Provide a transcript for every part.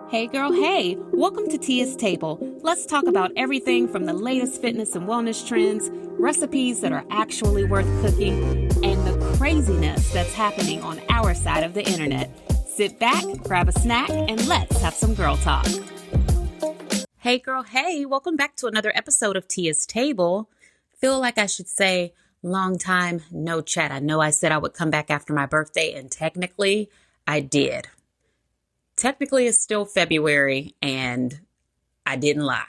Hey girl, hey, welcome to Tia's Table. Let's talk about everything from the latest fitness and wellness trends, recipes that are actually worth cooking, and the craziness that's happening on our side of the internet. Sit back, grab a snack, and let's have some girl talk. Hey girl, hey, welcome back to another episode of Tia's Table. Feel like I should say long time no chat. I know I said I would come back after my birthday, and technically I did. Technically, it's still February, and I didn't lie.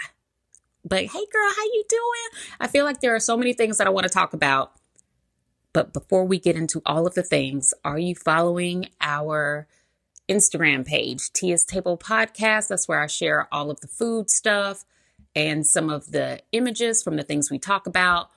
But hey, girl, how you doing? I feel like there are so many things that I want to talk about. But before we get into all of the things, are you following our Instagram page, Tia's Table Podcast? That's where I share all of the food stuff and some of the images from the things we talk about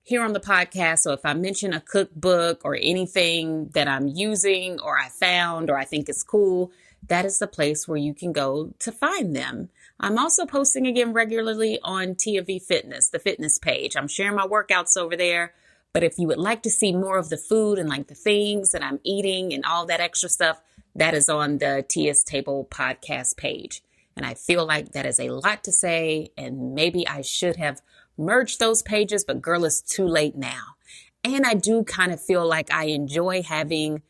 here on the podcast. So if I mention a cookbook or anything that I'm using or I found or I think is cool, that is the place where you can go to find them. I'm also posting again regularly on Tia V Fitness, the fitness page. I'm sharing my workouts over there. But if you would like to see more of the food and like the things that I'm eating and all that extra stuff, that is on the Tia's Table podcast page. And I feel like that is a lot to say, and maybe I should have merged those pages, but girl, it's too late now. And I do kind of feel like I enjoy having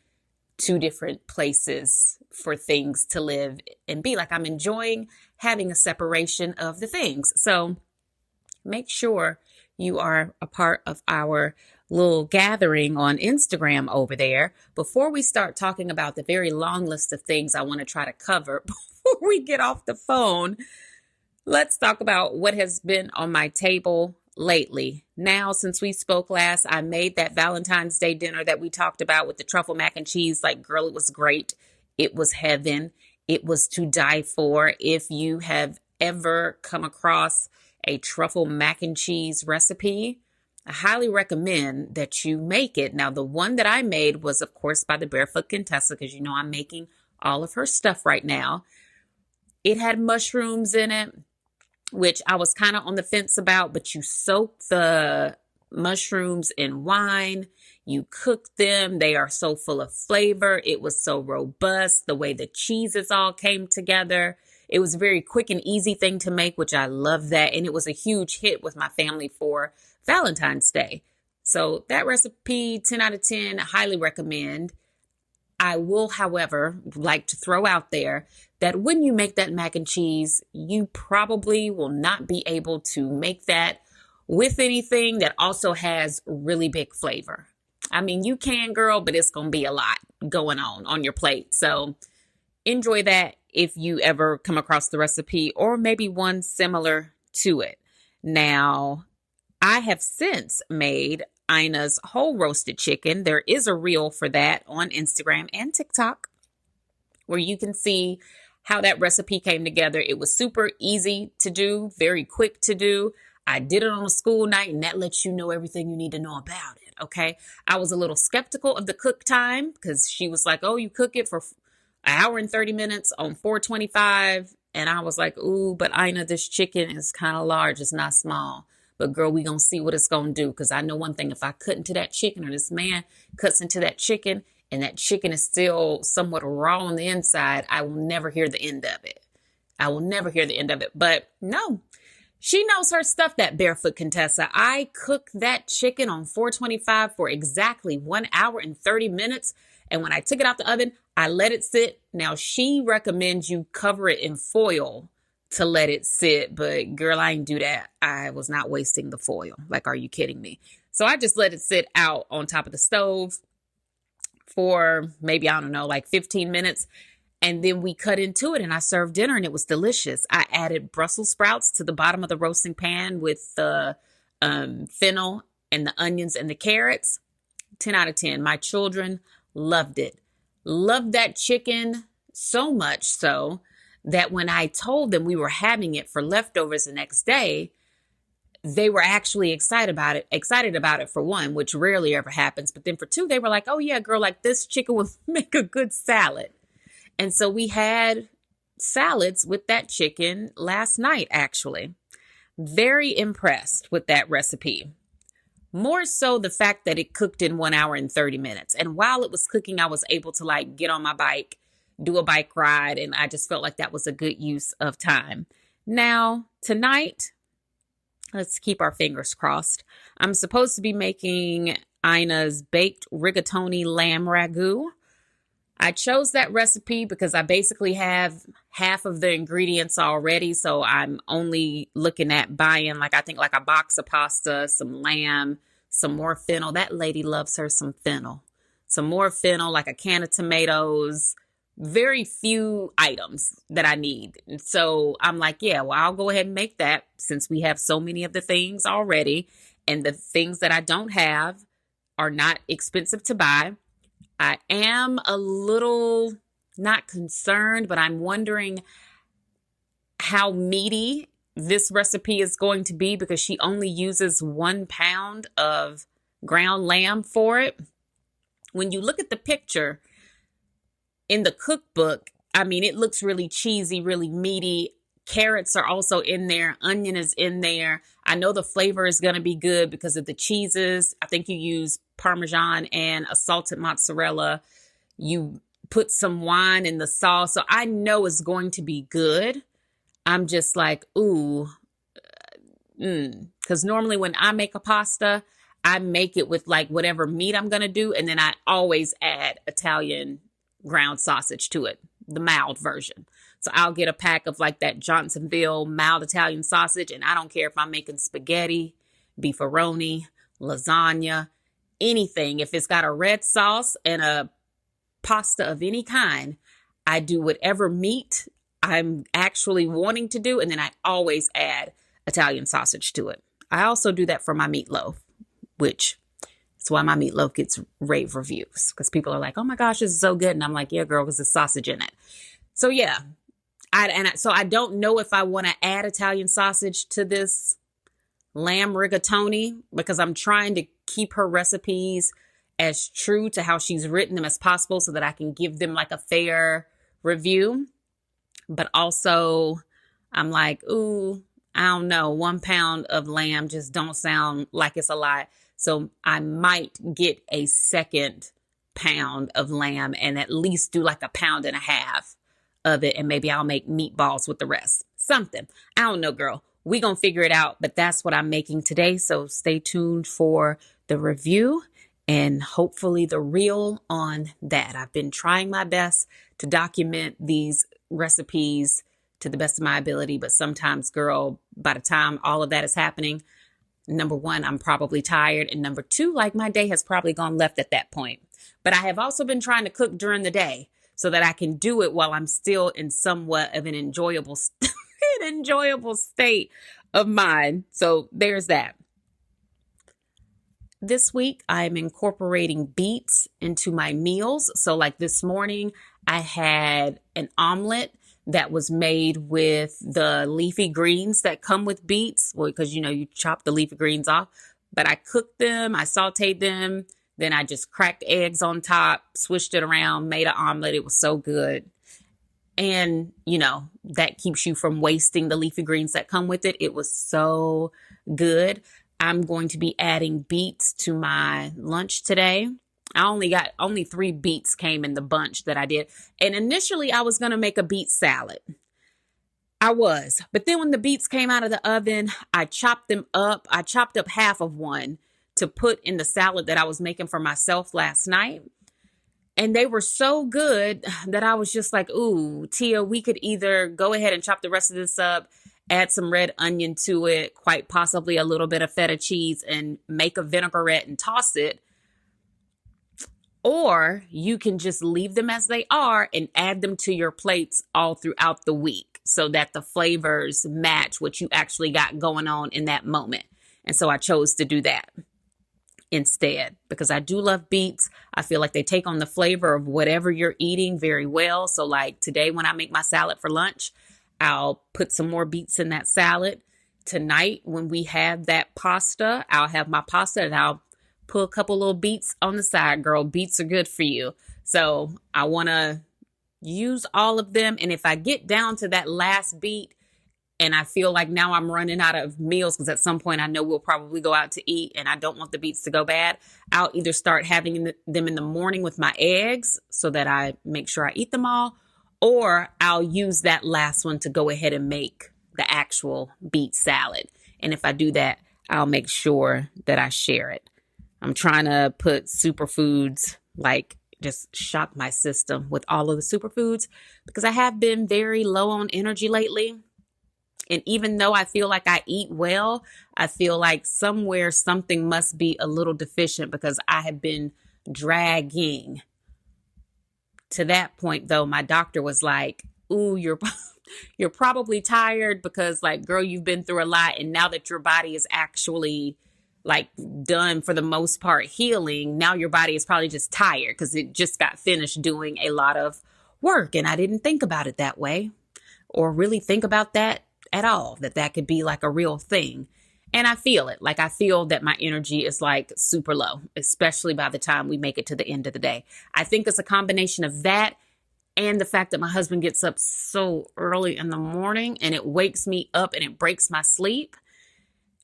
two different places for things to live and be. Like I'm enjoying having a separation of the things. So make sure you are a part of our little gathering on Instagram over there. Before we start talking about the very long list of things I want to try to cover before we get off the phone, let's talk about what has been on my table lately. Now, since we spoke last, I made that Valentine's Day dinner that we talked about with the truffle mac and cheese. Like, girl, it was great. It was heaven. It was to die for. If you have ever come across a truffle mac and cheese recipe, I highly recommend that you make it. Now, the one that I made was, of course, by the Barefoot Contessa, because you know I'm making all of her stuff right now. It had mushrooms in it, which I was kind of on the fence about, but you soak the mushrooms in wine, you cook them, they are so full of flavor. It was so robust, the way the cheeses all came together. It was a very quick and easy thing to make, which I love that. And it was a huge hit with my family for Valentine's Day. So that recipe, 10 out of 10, I highly recommend. I will, however, like to throw out there that when you make that mac and cheese, you probably will not be able to make that with anything that also has really big flavor. I mean, you can, girl, but it's going to be a lot going on your plate. So enjoy that if you ever come across the recipe or maybe one similar to it. Now, I have since made Ina's whole roasted chicken. There is a reel for that on Instagram and TikTok where you can see how that recipe came together. It was super easy to do, very quick to do. I did it on a school night, and that lets you know everything you need to know about it, okay? I was a little skeptical of the cook time because she was like, oh, you cook it for an hour and 30 minutes on 425. And I was like, ooh, but Ina, this chicken is kind of large. It's not small. But girl, we going to see what it's going to do. Because I know one thing, if I cut into that chicken or this man cuts into that chicken and that chicken is still somewhat raw on the inside, I will never hear the end of it. I will never hear the end of it. But no, she knows her stuff, that Barefoot Contessa. I cooked that chicken on 425 for exactly 1 hour and 30 minutes. And when I took it out the oven, I let it sit. Now, she recommends you cover it in foil to let it sit. But girl, I didn't do that. I was not wasting the foil. Like, are you kidding me? So I just let it sit out on top of the stove for maybe, I don't know, like 15 minutes. And then we cut into it and I served dinner and it was delicious. I added Brussels sprouts to the bottom of the roasting pan with the fennel and the onions and the carrots. 10 out of 10. My children loved it. Loved that chicken so much so that when I told them we were having it for leftovers the next day, they were actually excited about it for one, which rarely ever happens. But then for two, they were like, oh yeah, girl, like this chicken would make a good salad. And so we had salads with that chicken last night, actually. Very impressed with that recipe. More so the fact that it cooked in 1 hour and 30 minutes. And while it was cooking, I was able to like get on my bike, do a bike ride. And I just felt like that was a good use of time. Now, tonight, let's keep our fingers crossed. I'm supposed to be making Ina's baked rigatoni lamb ragu. I chose that recipe because I basically have half of the ingredients already. So I'm only looking at buying like a box of pasta, some lamb, some more fennel. That lady loves her some fennel. Some more fennel, like a can of tomatoes, very few items that I need. And so I'm like, yeah, well, I'll go ahead and make that since we have so many of the things already. And the things that I don't have are not expensive to buy. I am a little not concerned, but I'm wondering how meaty this recipe is going to be because she only uses 1 pound of ground lamb for it. When you look at the picture in the cookbook, I mean, it looks really cheesy, really meaty. Carrots are also in there. Onion is in there. I know the flavor is going to be good because of the cheeses. I think you use Parmesan and a salted mozzarella. You put some wine in the sauce. So I know it's going to be good. I'm just like, ooh, because normally when I make a pasta, I make it with like whatever meat I'm going to do. And then I always add Italian ground sausage to it, the mild version. So I'll get a pack of like that Johnsonville mild Italian sausage. And I don't care if I'm making spaghetti, beefaroni, lasagna, anything. If it's got a red sauce and a pasta of any kind, I do whatever meat I'm actually wanting to do. And then I always add Italian sausage to it. I also do that for my meatloaf, which is why my meatloaf gets rave reviews because people are like, oh my gosh, this is so good. And I'm like, yeah, girl, because there's sausage in it. So yeah, so I don't know if I want to add Italian sausage to this lamb rigatoni because I'm trying to keep her recipes as true to how she's written them as possible so that I can give them like a fair review. But also I'm like, ooh, I don't know. 1 pound of lamb just don't sound like it's a lot. So I might get a second pound of lamb and at least do like 1.5 pounds of it. And maybe I'll make meatballs with the rest. Something. I don't know, girl. We gonna figure it out. But that's what I'm making today. So stay tuned for the review and hopefully the reel on that. I've been trying my best to document these recipes to the best of my ability. But sometimes, girl, by the time all of that is happening, number one, I'm probably tired. And number two, like my day has probably gone left at that point. But I have also been trying to cook during the day so that I can do it while I'm still in somewhat of an enjoyable state of mind. So there's that. This week, I'm incorporating beets into my meals. So like this morning, I had an omelet that was made with the leafy greens that come with beets. Well, because, you chop the leafy greens off. But I cooked them, I sauteed them. Then I just cracked eggs on top, swished it around, made an omelet. It was so good. And, that keeps you from wasting the leafy greens that come with it. It was so good. I'm going to be adding beets to my lunch today. Only 3 beets came in the bunch that I did. And initially I was going to make a beet salad. But then when the beets came out of the oven, I chopped them up. I chopped up half of one to put in the salad that I was making for myself last night. And they were so good that I was just like, ooh, Tia, we could either go ahead and chop the rest of this up, add some red onion to it, quite possibly a little bit of feta cheese, and make a vinaigrette and toss it. Or you can just leave them as they are and add them to your plates all throughout the week so that the flavors match what you actually got going on in that moment. And so I chose to do that instead because I do love beets. I feel like they take on the flavor of whatever you're eating very well. So like today when I make my salad for lunch, I'll put some more beets in that salad. Tonight when we have that pasta, I'll have my pasta and I'll put a couple little beets on the side, girl. Beets are good for you. So I want to use all of them. And if I get down to that last beet and I feel like now I'm running out of meals, because at some point I know we'll probably go out to eat and I don't want the beets to go bad, I'll either start having them in the morning with my eggs so that I make sure I eat them all, or I'll use that last one to go ahead and make the actual beet salad. And if I do that, I'll make sure that I share it. I'm trying to put superfoods, like just shock my system with all of the superfoods, because I have been very low on energy lately. And even though I feel like I eat well, I feel like somewhere something must be a little deficient, because I have been dragging. To that point, though, my doctor was like, ooh, you're probably tired because, like, girl, you've been through a lot. And now that your body is actually like done for the most part healing, now your body is probably just tired because it just got finished doing a lot of work. And I didn't think about it that way, or really think about that at all, that could be like a real thing. And I feel it. Like, I feel that my energy is like super low, especially by the time we make it to the end of the day. I think it's a combination of that and the fact that my husband gets up so early in the morning and it wakes me up and it breaks my sleep.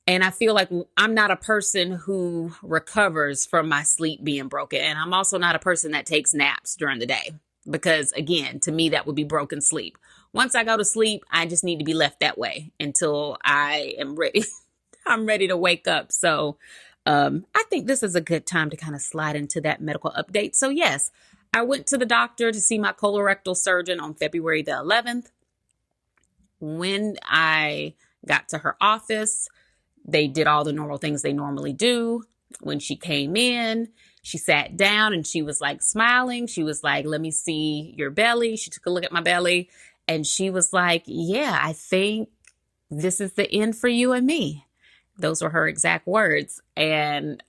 And I feel like I'm not a person who recovers from my sleep being broken. And I'm also not a person that takes naps during the day, because, again, to me, that would be broken sleep. Once I go to sleep, I just need to be left that way until I am ready. I'm ready to wake up. So I think this is a good time to kind of slide into that medical update. So yes, I went to the doctor to see my colorectal surgeon on February the 11th. When I got to her office, they did all the normal things they normally do. When she came in, she sat down and she was like smiling. She was like, let me see your belly. She took a look at my belly and she was like, yeah, I think this is the end for you and me. Those were her exact words. And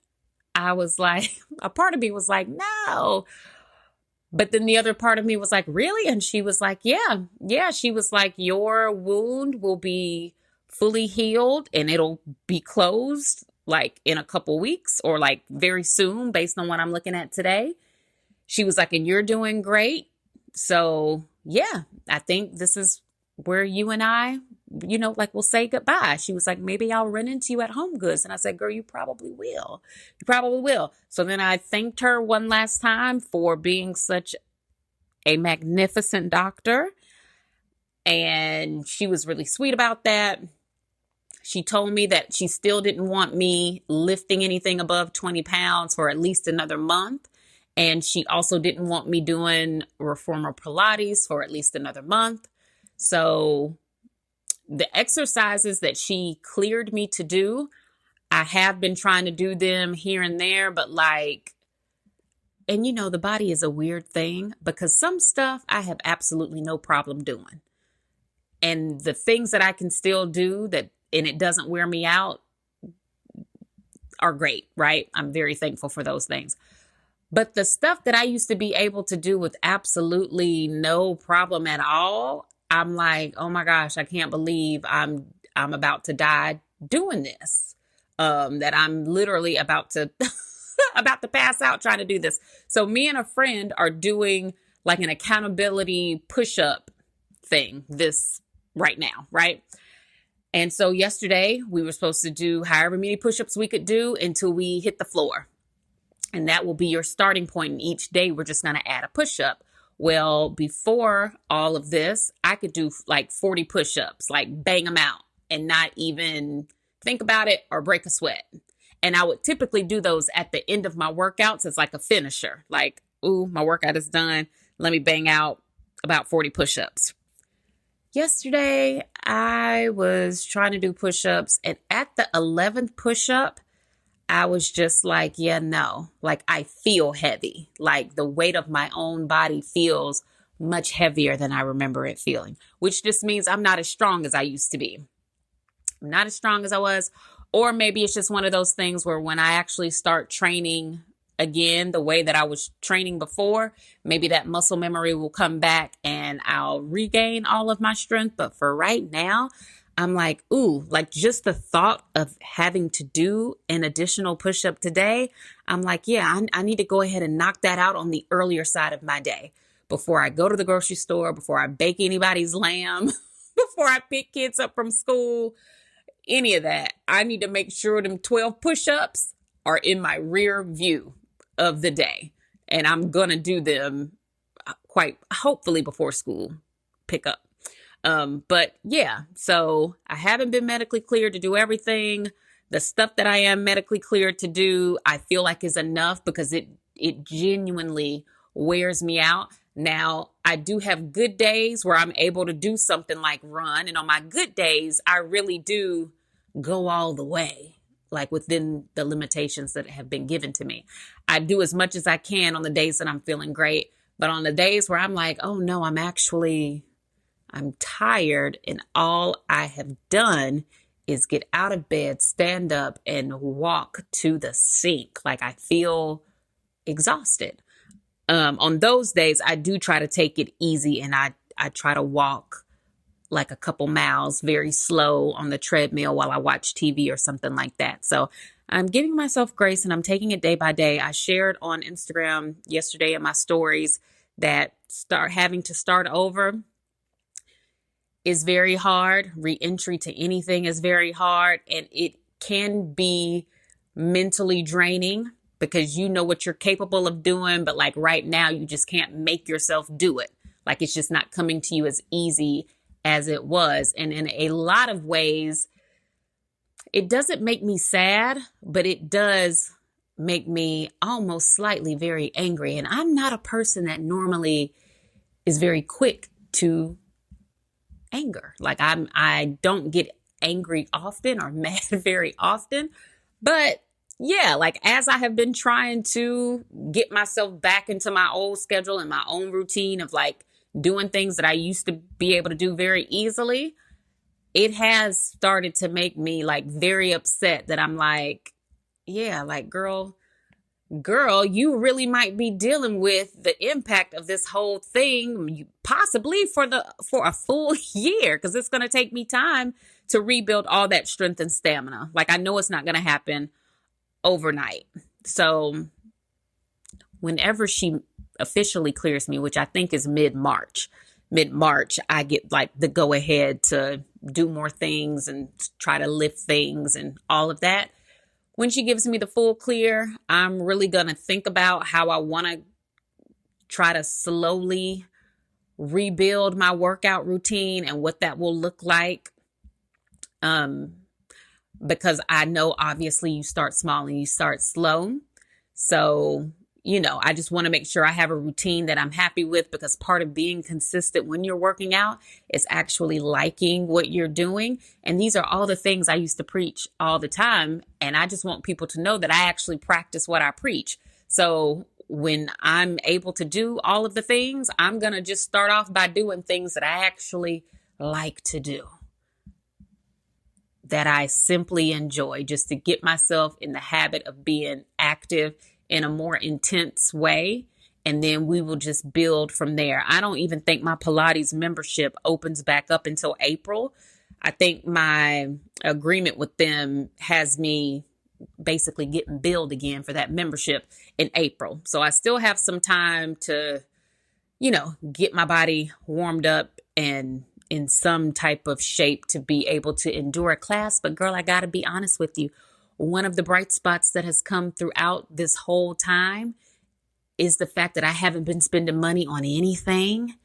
I was like, a part of me was like, no. But then the other part of me was like, really? And she was like, yeah. She was like, your wound will be fully healed and it'll be closed like in a couple weeks or like very soon based on what I'm looking at today. She was like, and you're doing great. So yeah, I think this is where you and I, like we'll say goodbye. She was like, maybe I'll run into you at Home Goods. And I said, girl, you probably will. You probably will. So then I thanked her one last time for being such a magnificent doctor. And she was really sweet about that. She told me that she still didn't want me lifting anything above 20 pounds for at least another month. And she also didn't want me doing reformer Pilates for at least another month. So the exercises that she cleared me to do, I have been trying to do them here and there, but and the body is a weird thing, because some stuff I have absolutely no problem doing. And the things that I can still do and it doesn't wear me out are great, right? I'm very thankful for those things. But the stuff that I used to be able to do with absolutely no problem at all, I'm like, oh my gosh, I can't believe I'm about to die doing this. That I'm literally about to pass out trying to do this. So me and a friend are doing like an accountability push-up thing this right now, right? And so yesterday we were supposed to do however many push-ups we could do until we hit the floor. And that will be your starting point. And each day we're just going to add a push-up. Well, before all of this, I could do like 40 push-ups, like bang them out and not even think about it or break a sweat. And I would typically do those at the end of my workouts as like a finisher. Like, ooh, my workout is done. Let me bang out about 40 push-ups. Yesterday, I was trying to do push-ups, and at the 11th push-up, I was just like, yeah, no, like I feel heavy. Like the weight of my own body feels much heavier than I remember it feeling, which just means I'm not as strong as I used to be. I'm not as strong as I was. Or maybe it's just one of those things where when I actually start training again, the way that I was training before, maybe that muscle memory will come back and I'll regain all of my strength. But for right now, I'm like, ooh, like just the thought of having to do an additional push-up today, I'm like, yeah, I need to go ahead and knock that out on the earlier side of my day before I go to the grocery store, before I bake anybody's lamb, before I pick kids up from school, any of that. I need to make sure them 12 push-ups are in my rear view of the day. And I'm going to do them quite hopefully before school pick up. But yeah, so I haven't been medically cleared to do everything. The stuff that I am medically cleared to do, I feel like is enough because it genuinely wears me out. Now, I do have good days where I'm able to do something like run. And on my good days, I really do go all the way, like within the limitations that have been given to me. I do as much as I can on the days that I'm feeling great. But on the days where I'm like, oh no, I'm tired and all I have done is get out of bed, stand up and walk to the sink. Like I feel exhausted. On those days, I do try to take it easy and I try to walk like a couple miles very slow on the treadmill while I watch TV or something like that. So I'm giving myself grace and I'm taking it day by day. I shared on Instagram yesterday in my stories that having to start over is very hard. Re-entry to anything is very hard and it can be mentally draining because you know what you're capable of doing, but like right now you just can't make yourself do it. Like it's just not coming to you as easy as it was. And in a lot of ways, it doesn't make me sad, but it does make me almost slightly very angry. And I'm not a person that normally is very quick to anger. Like I don't get angry often or mad very often, but yeah, like as I have been trying to get myself back into my old schedule and my own routine of like doing things that I used to be able to do very easily, it has started to make me like very upset that I'm like, yeah, like girl, you really might be dealing with the impact of this whole thing, possibly for a full year, because it's going to take me time to rebuild all that strength and stamina. Like I know it's not going to happen overnight. So whenever she officially clears me, which I think is mid-March, I get like the go ahead to do more things and try to lift things and all of that. When she gives me the full clear, I'm really going to think about how I want to try to slowly rebuild my workout routine and what that will look like. Because I know obviously you start small and you start slow. So, I just want to make sure I have a routine that I'm happy with, because part of being consistent when you're working out is actually liking what you're doing. And these are all the things I used to preach all the time. And I just want people to know that I actually practice what I preach. So when I'm able to do all of the things, I'm going to just start off by doing things that I actually like to do, that I simply enjoy, just to get myself in the habit of being active in a more intense way. And then we will just build from there. I don't even think my Pilates membership opens back up until April. I think my agreement with them has me basically getting billed again for that membership in April. So I still have some time to, get my body warmed up and in some type of shape to be able to endure a class. But girl, I got to be honest with you. One of the bright spots that has come throughout this whole time is the fact that I haven't been spending money on anything.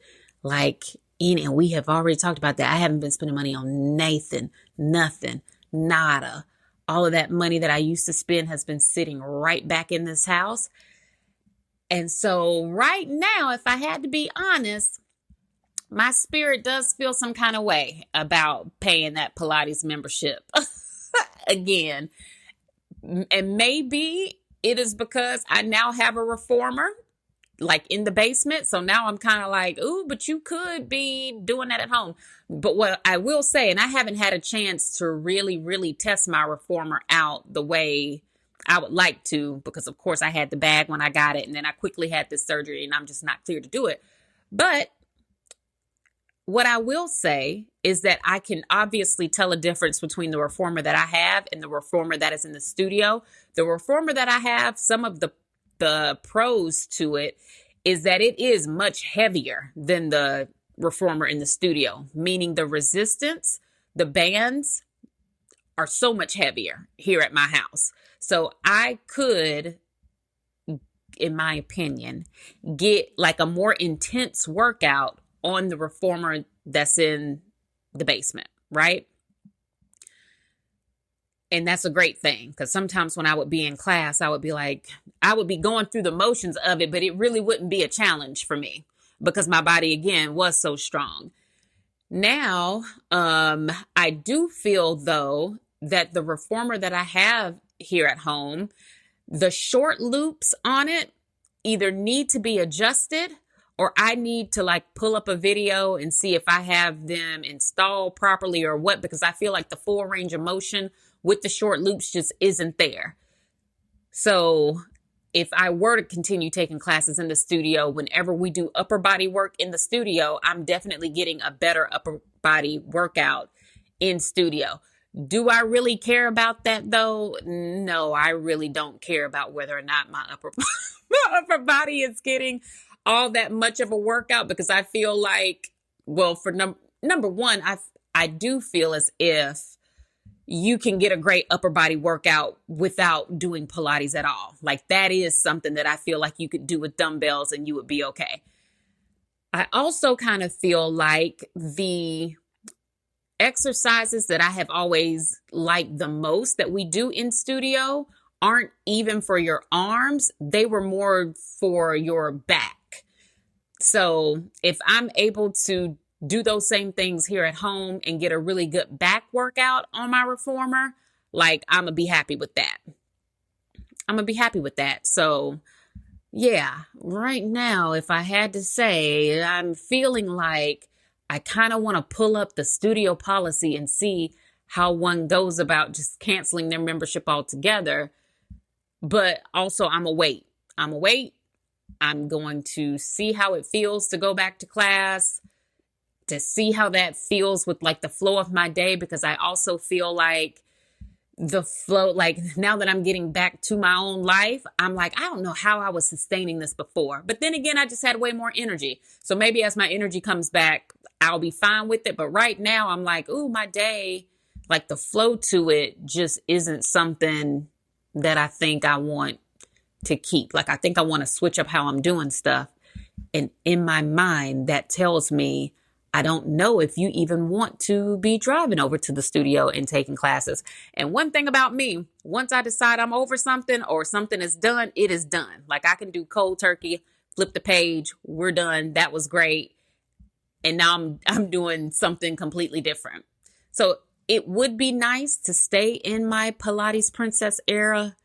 And we have already talked about that. I haven't been spending money on nothing, nada. All of that money that I used to spend has been sitting right back in this house. And so right now, if I had to be honest, my spirit does feel some kind of way about paying that Pilates membership again. And maybe it is because I now have a reformer like in the basement. So now I'm kind of like, ooh, but you could be doing that at home. But what I will say, and I haven't had a chance to really, really test my reformer out the way I would like to, because of course I had the bag when I got it and then I quickly had this surgery and I'm just not clear to do it. But what I will say is that I can obviously tell a difference between the reformer that I have and the reformer that is in the studio. The reformer that I have, some of the pros to it is that it is much heavier than the reformer in the studio, meaning the resistance, the bands are so much heavier here at my house. So I could in my opinion, get like a more intense workout on the reformer that's in the basement, right? And that's a great thing, because sometimes when I would be in class, I would be going through the motions of it, but it really wouldn't be a challenge for me because my body, again, was so strong. Now, I do feel, though, that the reformer that I have here at home, the short loops on it either need to be adjusted, or I need to like pull up a video and see if I have them installed properly or what, because I feel like the full range of motion with the short loops just isn't there. So if I were to continue taking classes in the studio, whenever we do upper body work in the studio, I'm definitely getting a better upper body workout in studio. Do I really care about that though? No, I really don't care about whether or not my upper body is getting all that much of a workout, because I feel like, well, for number one, I do feel as if you can get a great upper body workout without doing Pilates at all. Like that is something that I feel like you could do with dumbbells and you would be okay. I also kind of feel like the exercises that I have always liked the most that we do in studio aren't even for your arms. They were more for your back. So if I'm able to do those same things here at home and get a really good back workout on my reformer, like I'm gonna be happy with that. So yeah, right now, if I had to say, I'm feeling like I kind of want to pull up the studio policy and see how one goes about just canceling their membership altogether. But also I'm gonna wait. I'm going to see how it feels to go back to class, to see how that feels with like the flow of my day, because I also feel like the flow, like now that I'm getting back to my own life, I'm like, I don't know how I was sustaining this before. But then again, I just had way more energy. So maybe as my energy comes back, I'll be fine with it. But right now I'm like, ooh, my day, like the flow to it just isn't something that I think I want to keep. Like, I think I want to switch up how I'm doing stuff. And in my mind, that tells me, I don't know if you even want to be driving over to the studio and taking classes. And one thing about me, once I decide I'm over something or something is done, it is done. Like I can do cold turkey, flip the page, we're done. That was great. And now I'm doing something completely different. So it would be nice to stay in my Pilates Princess era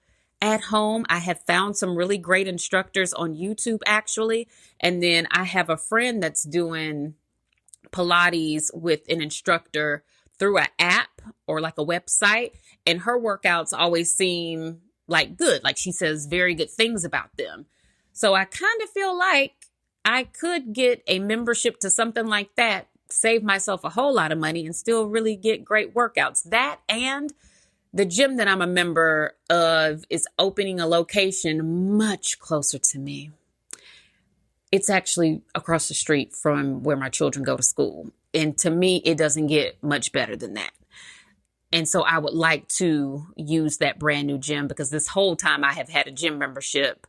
at home. I have found some really great instructors on YouTube, actually. And then I have a friend that's doing Pilates with an instructor through an app or like a website. And her workouts always seem like good. Like she says very good things about them. So I kind of feel like I could get a membership to something like that, save myself a whole lot of money and still really get great workouts. That and the gym that I'm a member of is opening a location much closer to me. It's actually across the street from where my children go to school. And to me, it doesn't get much better than that. And so I would like to use that brand new gym, because this whole time I have had a gym membership.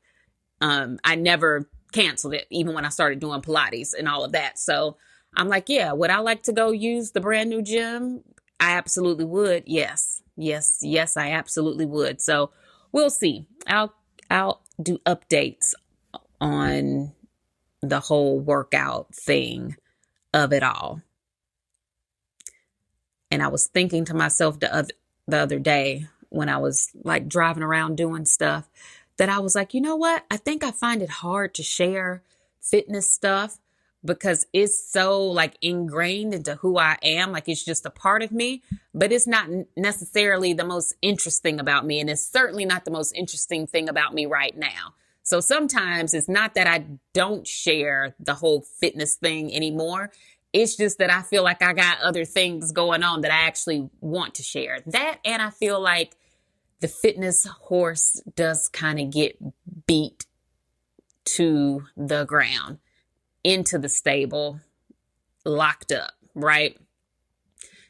I never canceled it, even when I started doing Pilates and all of that. So I'm like, yeah, would I like to go use the brand new gym? I absolutely would. Yes, I absolutely would. So we'll see. I'll do updates on the whole workout thing of it all. And I was thinking to myself the other day when I was like driving around doing stuff, that I was like, you know what? I think I find it hard to share fitness stuff because it's so like ingrained into who I am. Like it's just a part of me, but it's not necessarily the most interesting about me. And it's certainly not the most interesting thing about me right now. So sometimes it's not that I don't share the whole fitness thing anymore. It's just that I feel like I got other things going on that I actually want to share. That, and I feel like the fitness horse does kind of get beat to the ground, into the stable, locked up, right?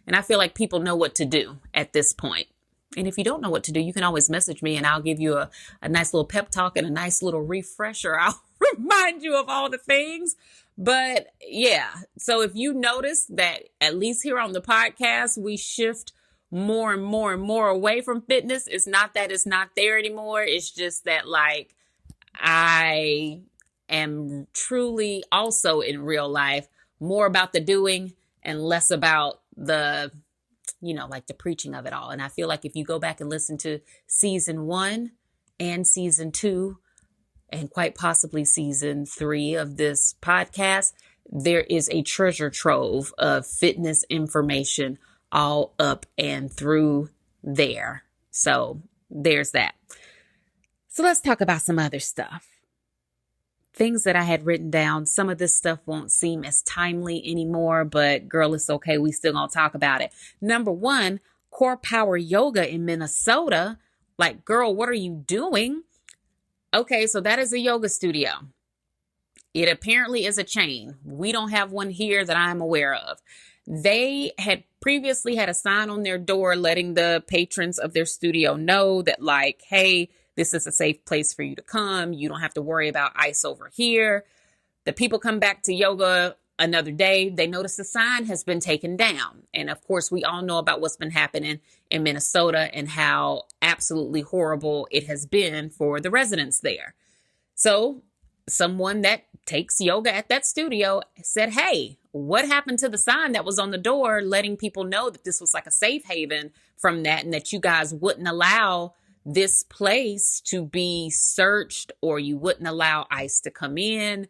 And I feel like people know what to do at this point. And if you don't know what to do, you can always message me and I'll give you a nice little pep talk and a nice little refresher. I'll remind you of all the things. But yeah, so if you notice that at least here on the podcast, we shift more and more and more away from fitness. It's not that it's not there anymore. It's just that like I am truly also in real life more about the doing and less about the, like the preaching of it all. And I feel like if you go back and listen to season 1 and season 2 and quite possibly season 3 of this podcast, there is a treasure trove of fitness information all up and through there. So there's that. So let's talk about some other stuff. Things that I had written down. Some of this stuff won't seem as timely anymore, but girl, it's okay. We still gonna talk about it. Number 1, Core Power Yoga in Minnesota. Like, girl, what are you doing? Okay, so that is a yoga studio. It apparently is a chain. We don't have one here that I'm aware of. They had previously had a sign on their door letting the patrons of their studio know that like, hey, this is a safe place for you to come. You don't have to worry about ice over here. The people come back to yoga another day. They notice the sign has been taken down. And of course, we all know about what's been happening in Minnesota and how absolutely horrible it has been for the residents there. So someone that takes yoga at that studio said, hey, what happened to the sign that was on the door letting people know that this was like a safe haven from that and that you guys wouldn't allow this place to be searched or you wouldn't allow ICE to come in,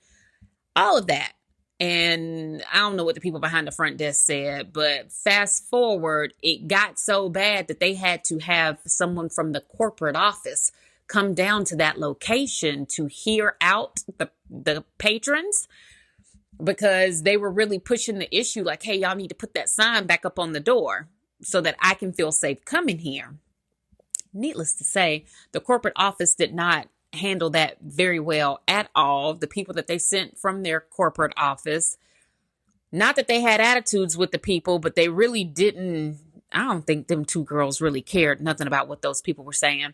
all of that. And I don't know what the people behind the front desk said, but fast forward, it got so bad that they had to have someone from the corporate office come down to that location to hear out the patrons because they were really pushing the issue like, hey, y'all need to put that sign back up on the door so that I can feel safe coming here. Needless to say, the corporate office did not handle that very well at all. The people that they sent from their corporate office, not that they had attitudes with the people, but they really didn't. I don't think them two girls really cared nothing about what those people were saying.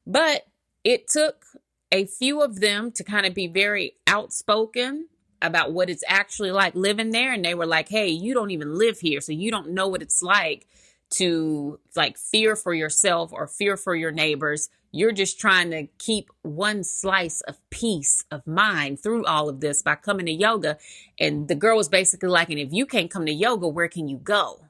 But it took a few of them to kind of be very outspoken about what it's actually like living there. And they were like, hey, you don't even live here, so you don't know what it's like to like fear for yourself or fear for your neighbors. You're just trying to keep one slice of peace of mind through all of this by coming to yoga. And the girl was basically like, and if you can't come to yoga, where can you go?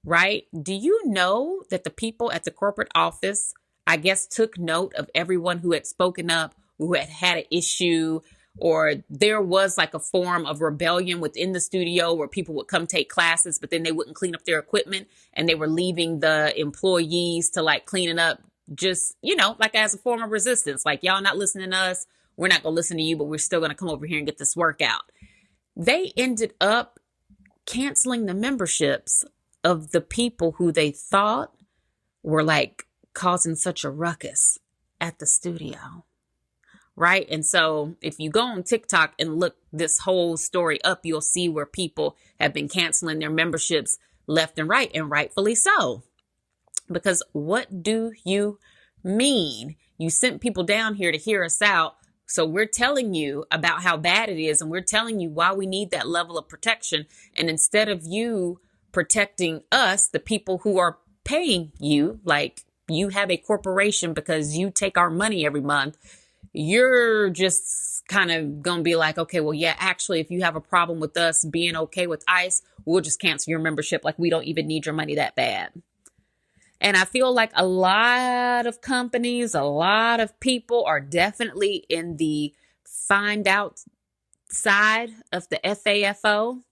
Right? Do you know that the people at the corporate office, I guess, took note of everyone who had spoken up, who had had an issue, or there was like a form of rebellion within the studio where people would come take classes, but then they wouldn't clean up their equipment and they were leaving the employees to like clean it up just, like as a form of resistance. Like, y'all not listening to us. We're not going to listen to you, but we're still going to come over here and get this workout. They ended up canceling the memberships of the people who they thought were like causing such a ruckus at the studio. Right. And so if you go on TikTok and look this whole story up, you'll see where people have been canceling their memberships left and right, and rightfully so. Because what do you mean? You sent people down here to hear us out. So we're telling you about how bad it is. And we're telling you why we need that level of protection. And instead of you protecting us, the people who are paying you, like you have a corporation because you take our money every month, you're just kind of going to be like, okay, well, yeah, actually, if you have a problem with us being okay with ICE, we'll just cancel your membership. Like, we don't even need your money that bad. And I feel like a lot of companies, a lot of people are definitely in the find out side of the FAFO.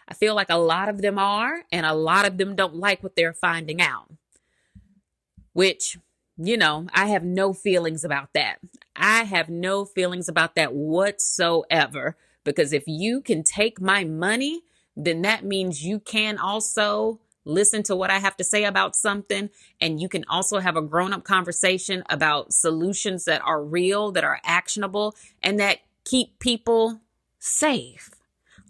I feel like a lot of them are, and a lot of them don't like what they're finding out, which, I have no feelings about that. I have no feelings about that whatsoever, because if you can take my money, then that means you can also listen to what I have to say about something. And you can also have a grown-up conversation about solutions that are real, that are actionable, and that keep people safe.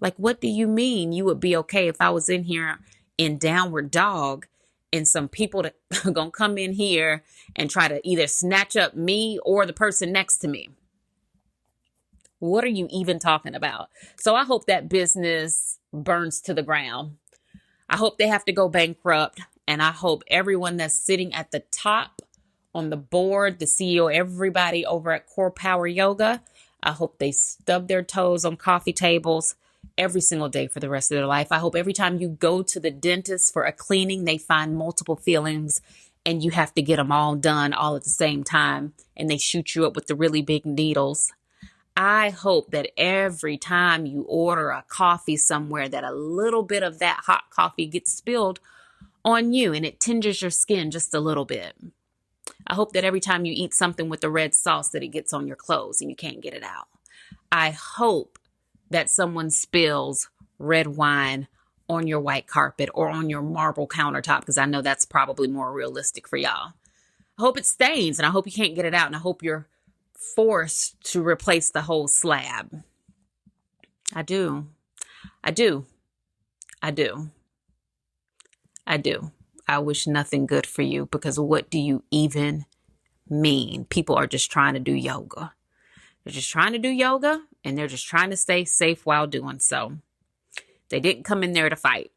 Like, what do you mean you would be okay if I was in here in downward dog and some people that are going to come in here and try to either snatch up me or the person next to me. What are you even talking about? So I hope that business burns to the ground. I hope they have to go bankrupt. And I hope everyone that's sitting at the top on the board, the CEO, everybody over at Core Power Yoga, I hope they stub their toes on coffee tables every single day for the rest of their life. I hope every time you go to the dentist for a cleaning, they find multiple fillings and you have to get them all done all at the same time and they shoot you up with the really big needles. I hope that every time you order a coffee somewhere that a little bit of that hot coffee gets spilled on you and it tinges your skin just a little bit. I hope that every time you eat something with the red sauce that it gets on your clothes and you can't get it out. I hope that someone spills red wine on your white carpet or on your marble countertop, because I know that's probably more realistic for y'all. I hope it stains and I hope you can't get it out, and I hope you're forced to replace the whole slab. I do. I wish nothing good for you, because what do you even mean? People are just trying to do yoga. They're just trying to do yoga and they're just trying to stay safe while doing so. They didn't come in there to fight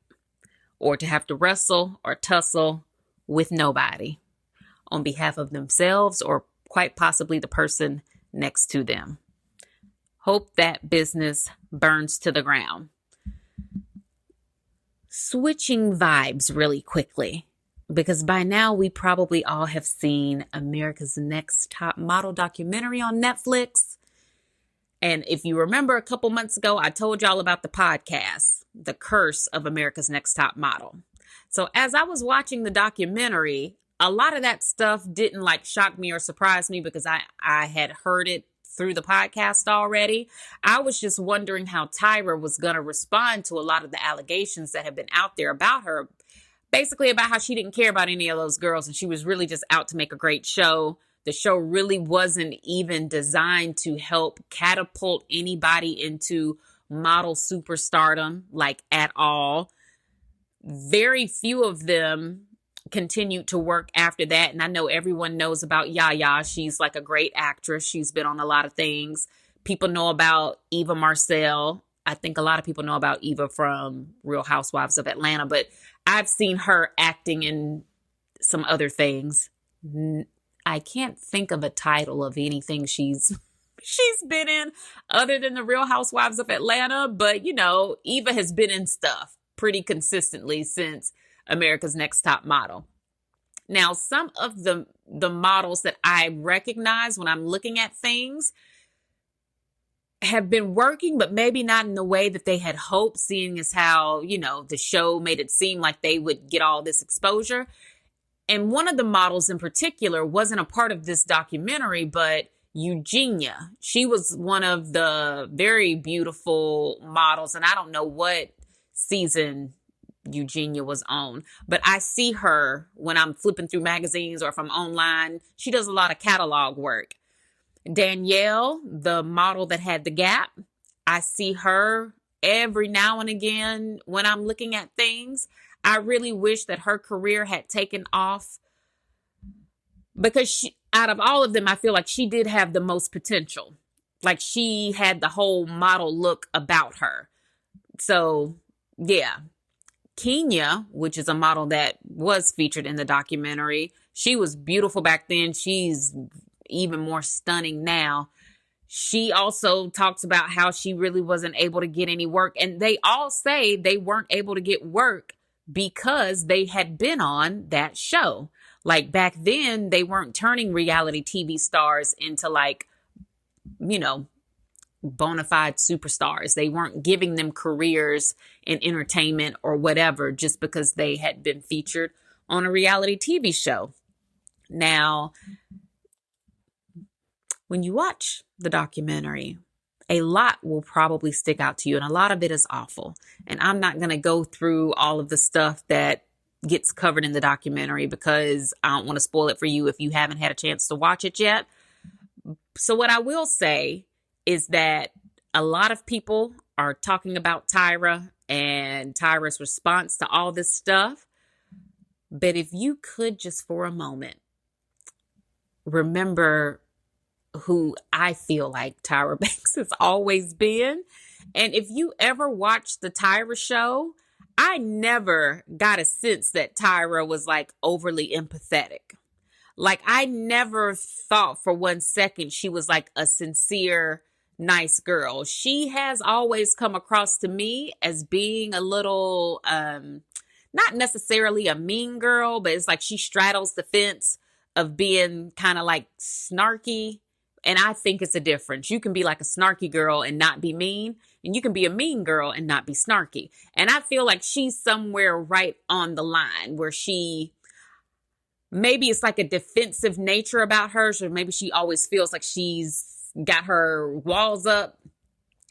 or to have to wrestle or tussle with nobody on behalf of themselves or quite possibly the person next to them. Hope that business burns to the ground. Switching vibes really quickly, because by now we probably all have seen America's Next Top Model documentary on Netflix. And if you remember a couple months ago, I told y'all about the podcast, The Curse of America's Next Top Model. So as I was watching the documentary, a lot of that stuff didn't shock me or surprise me because I had heard it through the podcast already. I was just wondering how Tyra was going to respond to a lot of the allegations that have been out there about her, basically about how she didn't care about any of those girls and she was really just out to make a great show. The show really wasn't even designed to help catapult anybody into model superstardom, at all. Very few of them continued to work after that. And I know everyone knows about Yaya. She's a great actress. She's been on a lot of things. People know about Eva Marcel. I think a lot of people know about Eva from Real Housewives of Atlanta, but I've seen her acting in some other things. I can't think of a title of anything she's been in other than the Real Housewives of Atlanta. But, Eva has been in stuff pretty consistently since America's Next Top Model. Now, some of the models that I recognize when I'm looking at things have been working, but maybe not in the way that they had hoped, seeing as how, the show made it seem like they would get all this exposure. And one of the models in particular wasn't a part of this documentary, but Eugenia. She was one of the very beautiful models, and I don't know what season Eugenia was on, but I see her when I'm flipping through magazines or if I'm online. She does a lot of catalog work. Danielle, the model that had the Gap, I see her every now and again when I'm looking at things. I really wish that her career had taken off because out of all of them, I feel like she did have the most potential. She had the whole model look about her. So, yeah. Kenya, which is a model that was featured in the documentary, she was beautiful back then. She's even more stunning now. She also talks about how she really wasn't able to get any work. And they all say they weren't able to get work because they had been on that show. Back then, they weren't turning reality TV stars into bona fide superstars. They weren't giving them careers in entertainment or whatever just because they had been featured on a reality TV show. Now, when you watch the documentary, a lot will probably stick out to you, and a lot of it is awful. And I'm not going to go through all of the stuff that gets covered in the documentary because I don't want to spoil it for you if you haven't had a chance to watch it yet. So what I will say is that a lot of people are talking about Tyra and Tyra's response to all this stuff. But if you could just for a moment remember who I feel like Tyra Banks has always been. And if you ever watched the Tyra show, I never got a sense that Tyra was like overly empathetic. Like I never thought for one second she was like a sincere, nice girl. She has always come across to me as being a little, not necessarily a mean girl, but it's like she straddles the fence of being kind of like snarky. And I think it's a difference. You can be like a snarky girl and not be mean, and you can be a mean girl and not be snarky. And I feel like she's somewhere right on the line where maybe it's like a defensive nature about her. So maybe she always feels like she's got her walls up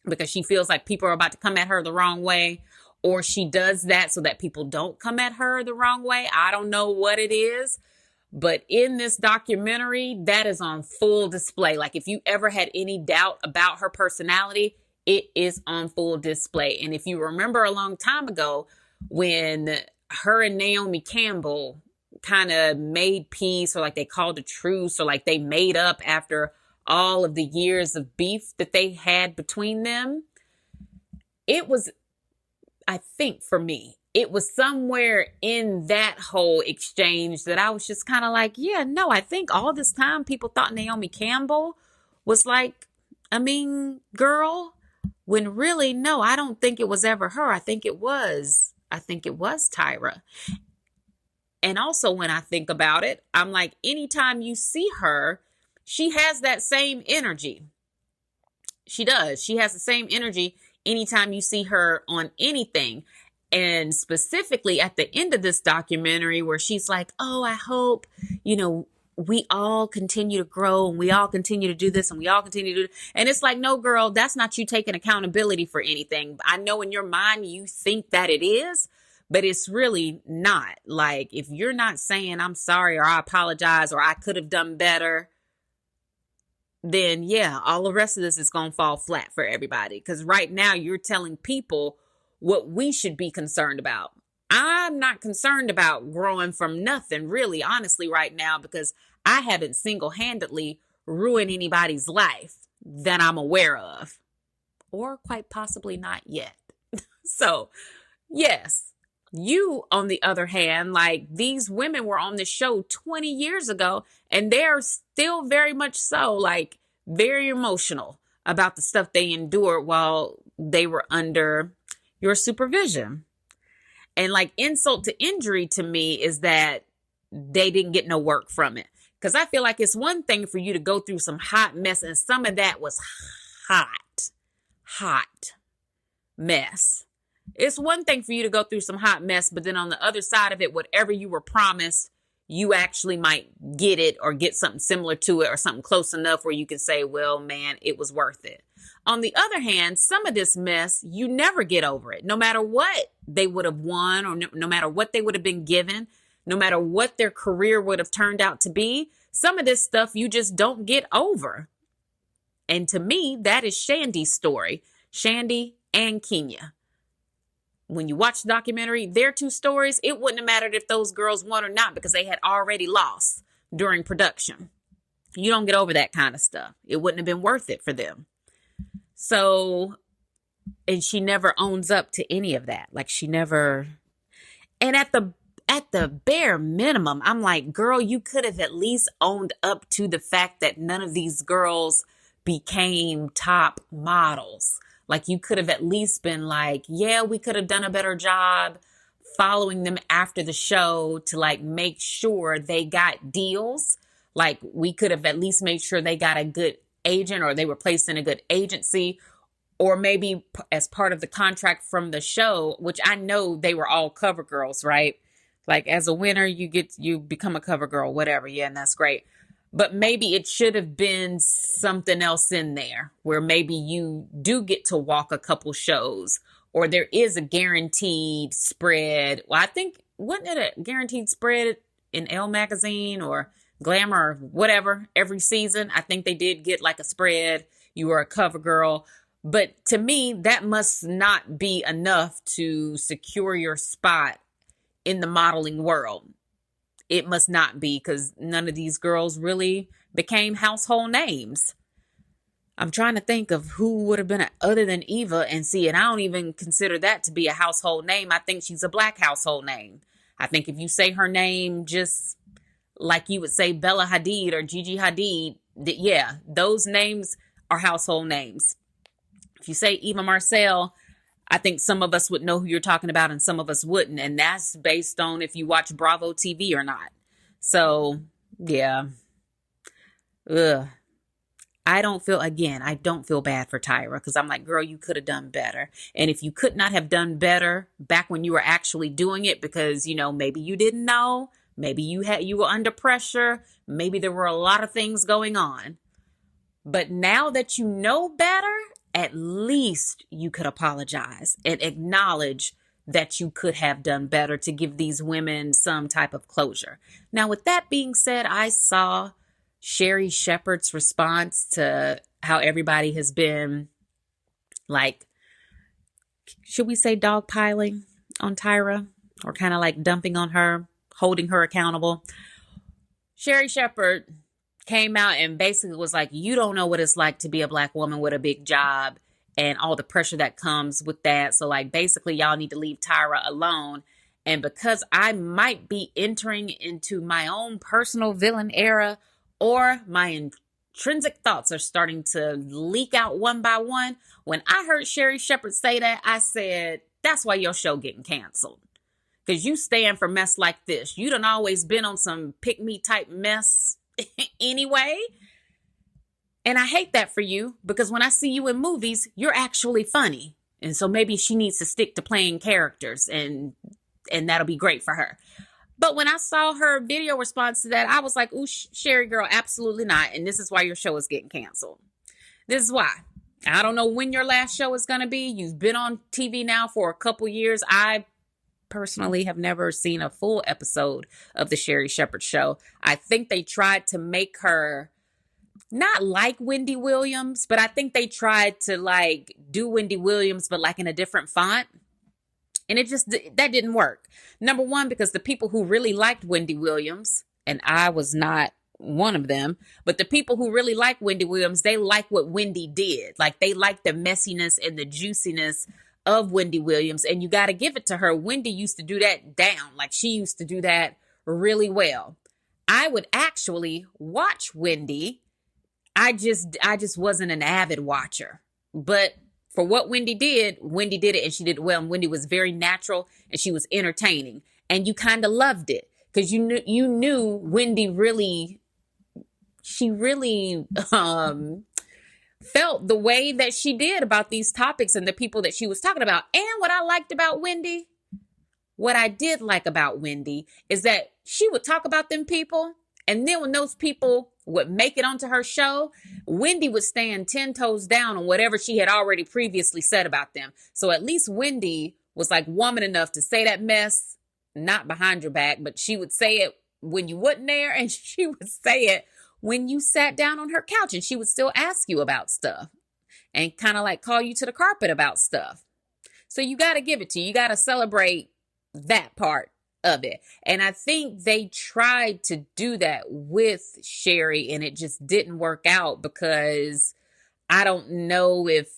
because she feels like people are about to come at her the wrong way. Or she does that so that people don't come at her the wrong way. I don't know what it is. But in this documentary, that is on full display. Like if you ever had any doubt about her personality, it is on full display. And if you remember a long time ago when her and Naomi Campbell kind of made peace, or like they called a truce, or like they made up after all of the years of beef that they had between them, it was, I think for me, it was somewhere in that whole exchange that I was just kind of like, yeah, no, I think all this time people thought Naomi Campbell was like a mean girl, when really, no, I don't think it was ever her. I think it was Tyra. And also when I think about it, I'm like, anytime you see her, she has that same energy. She does. She has the same energy anytime you see her on anything. And specifically at the end of this documentary where she's like, oh, I hope, we all continue to grow and we all continue to do this and we all continue to do. And it's like, no, girl, that's not you taking accountability for anything. I know in your mind you think that it is, but it's really not. Like, if you're not saying I'm sorry or I apologize or I could have done better, then yeah, all the rest of this is going to fall flat for everybody. Because right now you're telling people what we should be concerned about. I'm not concerned about growing from nothing, really, honestly, right now, because I haven't single-handedly ruined anybody's life that I'm aware of, or quite possibly not yet. So, yes, you, on the other hand, like these women were on the show 20 years ago, and they're still very much so, like, very emotional about the stuff they endured while they were under your supervision. And like insult to injury to me is that they didn't get no work from it. Because I feel like it's one thing for you to go through some hot mess, and some of that was hot mess. It's one thing for you to go through some hot mess, but then on the other side of it, whatever you were promised, you actually might get it or get something similar to it or something close enough where you can say, well, man, it was worth it. On the other hand, some of this mess, you never get over it. No matter what they would have won, or no matter what they would have been given, no matter what their career would have turned out to be, some of this stuff you just don't get over. And to me, that is Shandy's story. Shandy and Kenya. When you watch the documentary, their two stories, it wouldn't have mattered if those girls won or not because they had already lost during production. You don't get over that kind of stuff. It wouldn't have been worth it for them. So, and she never owns up to any of that. Like she never, and at the bare minimum, I'm like, girl, you could have at least owned up to the fact that none of these girls became top models. Like you could have at least been like, yeah, we could have done a better job following them after the show to like make sure they got deals. Like we could have at least made sure they got a good agent or they were placed in a good agency, or maybe as part of the contract from the show, which I know they were all cover girls, right? Like as a winner, you become a cover girl, whatever. Yeah. And that's great. But maybe it should have been something else in there where maybe you do get to walk a couple shows, or there is a guaranteed spread. Well, I think, wasn't it a guaranteed spread in Elle magazine or Glamour or whatever every season? I think they did get like a spread. You were a cover girl. But to me, that must not be enough to secure your spot in the modeling world. it must not be, because none of these girls really became household names. I'm trying to think of who would have been other than Eva, and I don't even consider that to be a household name. I think she's a Black household name. I think if you say her name just like you would say Bella Hadid or Gigi Hadid, yeah, those names are household names. If you say Eva Marcel, I think some of us would know who you're talking about and some of us wouldn't. And that's based on if you watch Bravo TV or not. So, yeah. Ugh. I don't feel bad for Tyra, because I'm like, girl, you could have done better. And if you could not have done better back when you were actually doing it, because, maybe you didn't know, maybe you were under pressure, maybe there were a lot of things going on. But now that you know better, at least you could apologize and acknowledge that you could have done better to give these women some type of closure. Now, with that being said, I saw Sherri Shepherd's response to how everybody has been, like, should we say dogpiling on Tyra, or kind of like dumping on her, holding her accountable. Sherri Shepherd came out and basically was like, you don't know what it's like to be a Black woman with a big job and all the pressure that comes with that. So like, basically y'all need to leave Tyra alone. And because I might be entering into my own personal villain era, or my intrinsic thoughts are starting to leak out one by one, when I heard Sherri Shepherd say that, I said, that's why your show getting canceled. Because you stand for mess like this. You done always been on some pick-me type mess anyway. And I hate that for you, because when I see you in movies, you're actually funny. And so maybe she needs to stick to playing characters, and that'll be great for her. But when I saw her video response to that, I was like, ooh, Sherri girl, absolutely not. And this is why your show is getting canceled. This is why. I don't know when your last show is going to be. You've been on TV now for a couple years. I personally have never seen a full episode of the Sherri Shepherd show. I think they tried to make her not like Wendy Williams, but I think they tried to like do Wendy Williams, but like in a different font. And that didn't work. Number one, because the people who really liked Wendy Williams, and I was not one of them, but the people who really like Wendy Williams, they like what Wendy did. Like, they like the messiness and the juiciness of Wendy Williams. And you got to give it to her. Wendy used to do that down. Like, she used to do that really well. I would actually watch Wendy. I just wasn't an avid watcher. But for what Wendy did it, and she did it well. And Wendy was very natural, and she was entertaining, and you kind of loved it, because you knew Wendy really felt the way that she did about these topics and the people that she was talking about. And what I did like about Wendy is that she would talk about them people, and then when those people would make it onto her show, Wendy would stand 10 toes down on whatever she had already previously said about them. So at least Wendy was like woman enough to say that mess, not behind your back, but she would say it when you wasn't there, and she would say it when you sat down on her couch, and she would still ask you about stuff and kind of like call you to the carpet about stuff. So you got to give it to you. You got to celebrate that part of it. And I think they tried to do that with Sherri, and it just didn't work out, because I don't know if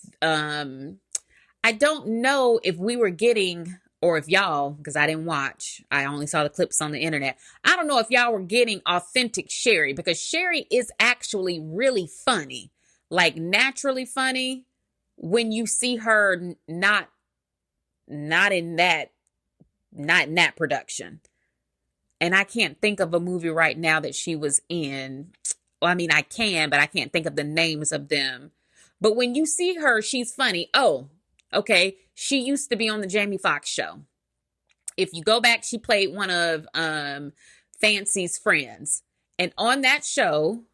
we were getting, or if y'all, because I didn't watch, I only saw the clips on the internet. I don't know if y'all were getting authentic Sherri, because Sherri is actually really funny, like naturally funny, when you see her not in that production. And I can't think of a movie right now that she was in. Well, I mean, I can, but I can't think of the names of them. But when you see her, she's funny. Oh, okay. She used to be on the Jamie Foxx show. If you go back, she played one of Fancy's friends. And on that show,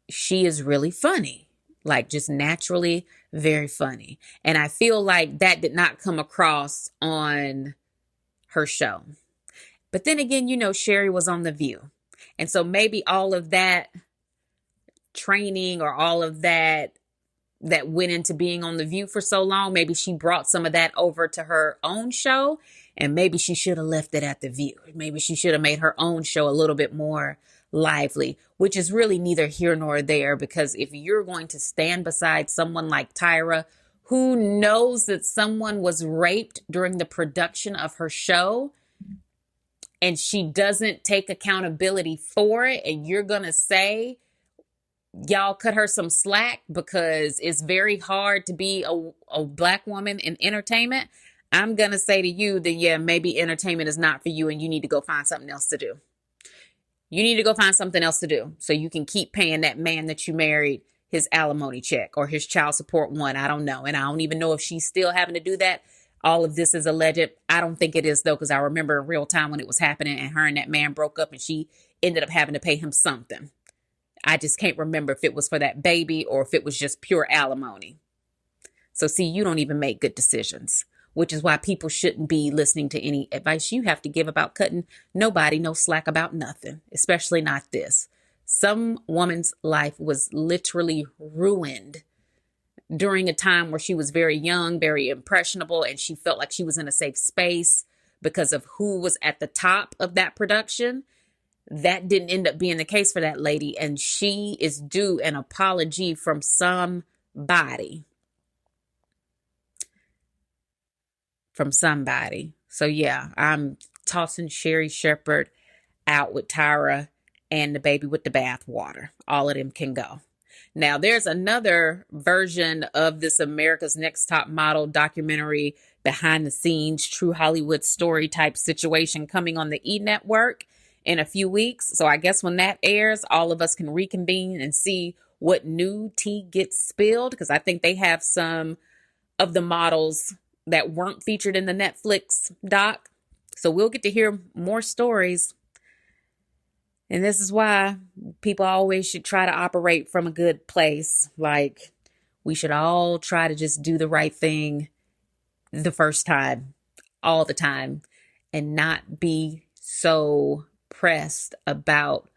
she is really funny. Like, just naturally very funny. And I feel like that did not come across on her show. But then again, Sherri was on The View. And so maybe all of that training, or all of that went into being on The View for so long, maybe she brought some of that over to her own show. And maybe she should have left it at the View. Maybe she should have made her own show a little bit more lively, which is really neither here nor there, because if you're going to stand beside someone like Tyra, who knows that someone was raped during the production of her show, and she doesn't take accountability for it, and you're going to say, y'all cut her some slack because it's very hard to be a Black woman in entertainment, I'm going to say to you that, yeah, maybe entertainment is not for you and you need to go find something else to do. You need to go find something else to do so you can keep paying that man that you married his alimony check or his child support one. I don't know. And I don't even know if she's still having to do that. All of this is alleged. I don't think it is, though, because I remember in real time when it was happening and her and that man broke up and she ended up having to pay him something. I just can't remember if it was for that baby or if it was just pure alimony. So, see, you don't even make good decisions, which is why people shouldn't be listening to any advice you have to give about cutting nobody no slack about nothing, especially not this. Some woman's life was literally ruined during a time where she was very young, very impressionable, and she felt like she was in a safe space because of who was at the top of that production. That didn't end up being the case for that lady, and she is due an apology from somebody. So yeah, I'm tossing Sherri Shepherd out with Tyra and the baby with the bath water. All of them can go. Now, there's another version of this America's Next Top Model documentary, behind the scenes, true Hollywood story type situation coming on the E! Network in a few weeks. So I guess when that airs, all of us can reconvene and see what new tea gets spilled, because I think they have some of the models that weren't featured in the Netflix doc. So we'll get to hear more stories. And this is why people always should try to operate from a good place. Like, we should all try to just do the right thing the first time, all the time, and not be so pressed about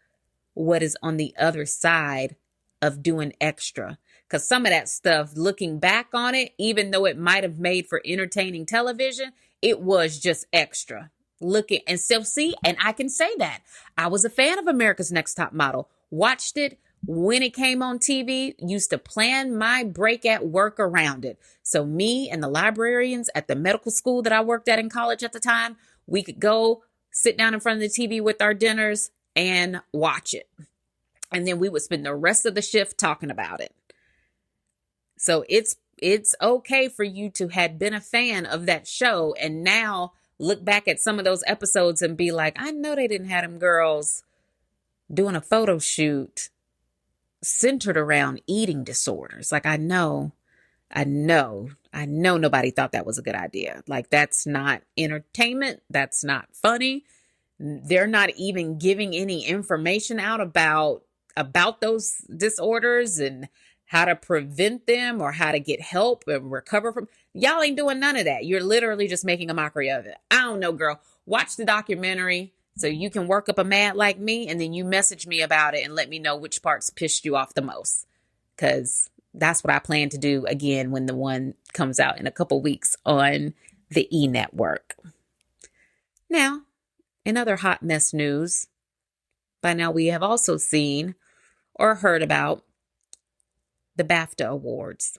what is on the other side of doing extra. Because some of that stuff, looking back on it, even though it might have made for entertaining television, it was just extra. Looking and still see, and I can say that I was a fan of America's Next Top Model, watched it when it came on TV, used to plan my break at work around it. So me and the librarians at the medical school that I worked at in college at the time, we could go sit down in front of the TV with our dinners and watch it. And then we would spend the rest of the shift talking about it. So it's okay for you to have been a fan of that show and now look back at some of those episodes and be like, I know they didn't have them girls doing a photo shoot centered around eating disorders. Like, I know nobody thought that was a good idea. Like, that's not entertainment. That's not funny. They're not even giving any information out about those disorders and how to prevent them or how to get help and recover from. Y'all ain't doing none of that. You're literally just making a mockery of it. I don't know, girl. Watch the documentary so you can work up a mad like me, and then you message me about it and let me know which parts pissed you off the most. Because that's what I plan to do again when the one comes out in a couple weeks on the E! Network. Now, in other hot mess news, by now we have also seen or heard about the BAFTA Awards.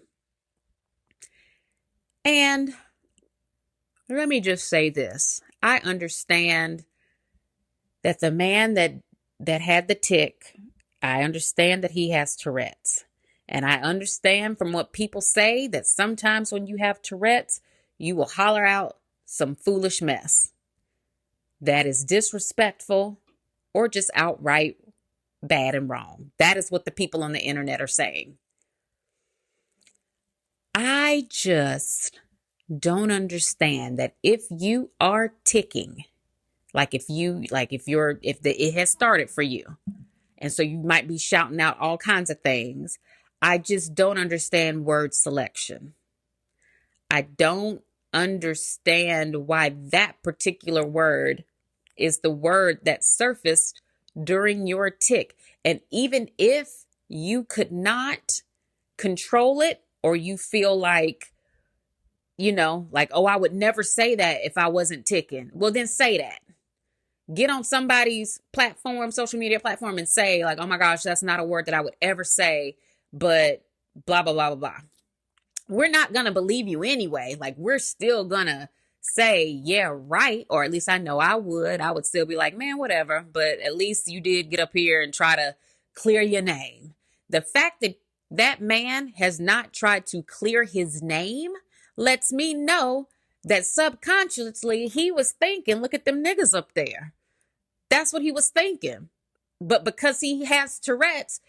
And let me just say this. I understand that the man that had the tick, I understand that he has Tourette's. And I understand from what people say that sometimes when you have Tourette's, you will holler out some foolish mess that is disrespectful or just outright bad and wrong. That is what the people on the internet are saying. I just don't understand that if you are ticking, it has started for you, and so you might be shouting out all kinds of things. I just don't understand word selection. I don't understand why that particular word is the word that surfaced during your tick. And even if you could not control it, or you feel like like, oh, I would never say that if I wasn't ticking. Well, then say that. Get on somebody's platform, social media platform, and say, like, oh my gosh, that's not a word that I would ever say, but blah, blah, blah, blah, blah. We're not going to believe you anyway. Like, we're still going to say, yeah, right. Or at least I know I would. I would still be like, man, whatever. But at least you did get up here and try to clear your name. The fact that that man has not tried to clear his name lets me know that subconsciously he was thinking, look at them niggas up there. That's what he was thinking. But because he has Tourette's,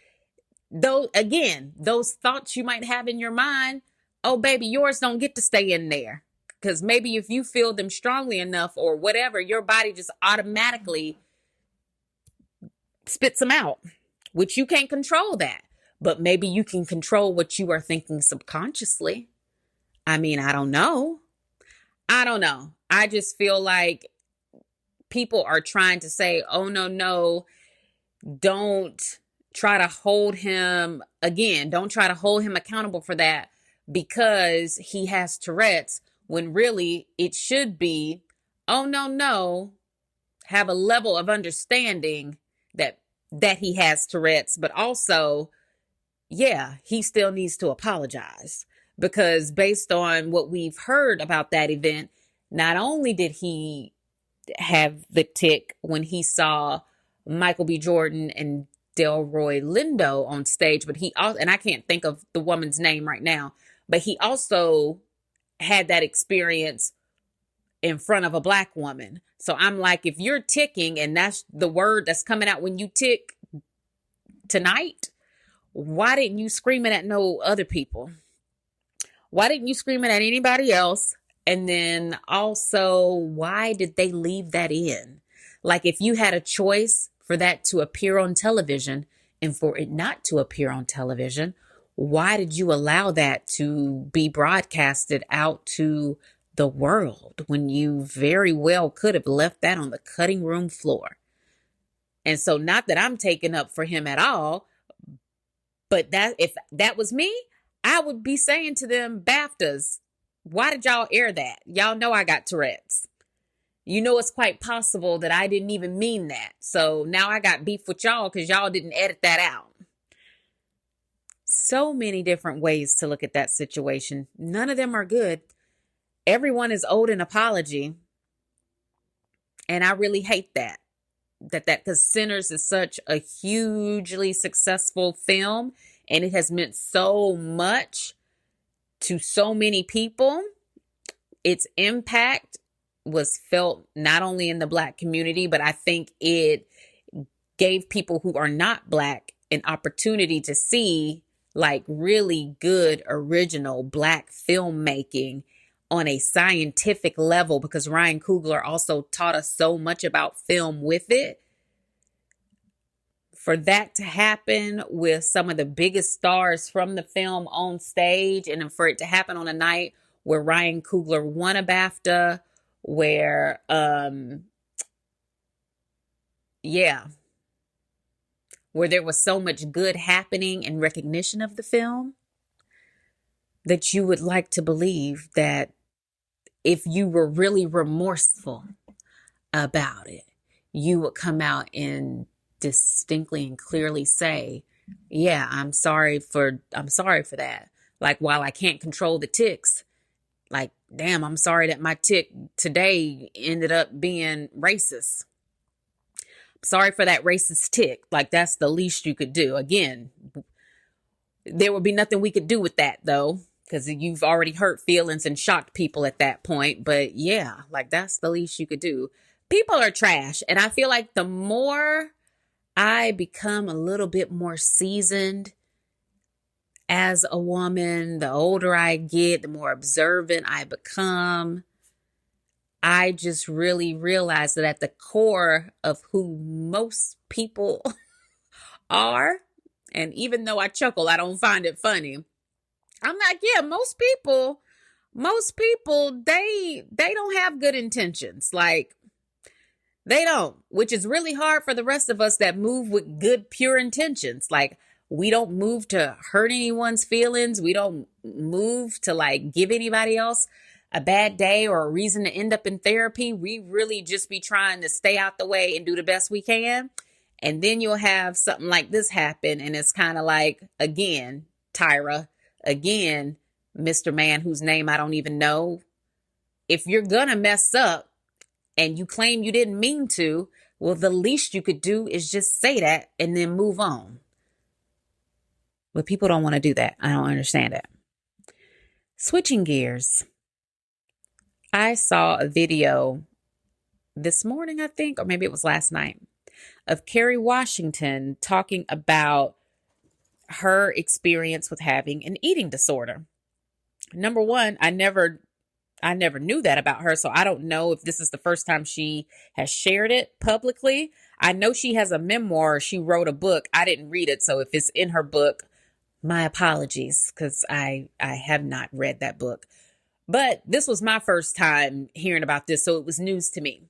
though, again, those thoughts you might have in your mind, oh, baby, yours don't get to stay in there. Because maybe if you feel them strongly enough or whatever, your body just automatically spits them out, which you can't control that. But maybe you can control what you are thinking subconsciously. I mean, I don't know. I just feel like people are trying to say, oh, no, don't try to hold him again. Don't try to hold him accountable for that because he has Tourette's, when really it should be, oh, no, have a level of understanding that he has Tourette's, but also, yeah, he still needs to apologize because based on what we've heard about that event, not only did he have the tick when he saw Michael B. Jordan and Delroy Lindo on stage, but he also, and I can't think of the woman's name right now, but he also had that experience in front of a black woman. So I'm like, if you're ticking and that's the word that's coming out when you tick tonight, why didn't you scream it at no other people? Why didn't you scream it at anybody else? And then also, why did they leave that in? Like, if you had a choice for that to appear on television and for it not to appear on television, why did you allow that to be broadcasted out to the world when you very well could have left that on the cutting room floor? And so, not that I'm taking up for him at all, but that if that was me, I would be saying to them, BAFTAs, why did y'all air that? Y'all know I got Tourette's. You know, it's quite possible that I didn't even mean that. So now I got beef with y'all because y'all didn't edit that out. So many different ways to look at that situation. None of them are good. Everyone is owed an apology. And I really hate that because Sinners is such a hugely successful film and it has meant so much to so many people. Its impact was felt not only in the Black community, but I think it gave people who are not Black an opportunity to see like really good original Black filmmaking on a scientific level, because Ryan Coogler also taught us so much about film with it. For that to happen with some of the biggest stars from the film on stage, and for it to happen on a night where Ryan Coogler won a BAFTA, where, where there was so much good happening and recognition of the film, that you would like to believe that if you were really remorseful about it, you would come out and distinctly and clearly say, yeah, I'm sorry for that. Like, while I can't control the ticks, like, damn, I'm sorry that my tick today ended up being racist. I'm sorry for that racist tick. Like, that's the least you could do. Again, there would be nothing we could do with that though, because you've already hurt feelings and shocked people at that point. But yeah, like, that's the least you could do. People are trash. And I feel like the more I become a little bit more seasoned as a woman, the older I get, the more observant I become, I just really realize that at the core of who most people are, and even though I chuckle, I don't find it funny. I'm like, yeah, most people, they don't have good intentions. Like, they don't, which is really hard for the rest of us that move with good, pure intentions. Like, we don't move to hurt anyone's feelings. We don't move to like give anybody else a bad day or a reason to end up in therapy, we really just be trying to stay out the way and do the best we can. And then you'll have something like this happen. And it's kind of like, again, Tyra, again, Mr. Man whose name I don't even know. If you're going to mess up and you claim you didn't mean to, well, the least you could do is just say that and then move on. But people don't want to do that. I don't understand it. Switching gears. I saw a video this morning, I think, or maybe it was last night, of Kerry Washington talking about her experience with having an eating disorder. Number one, I never knew that about her, so I don't know if this is the first time she has shared it publicly. I know she has a memoir. She wrote a book. I didn't read it, so if it's in her book, my apologies, because I have not read that book. But this was my first time hearing about this, so it was news to me.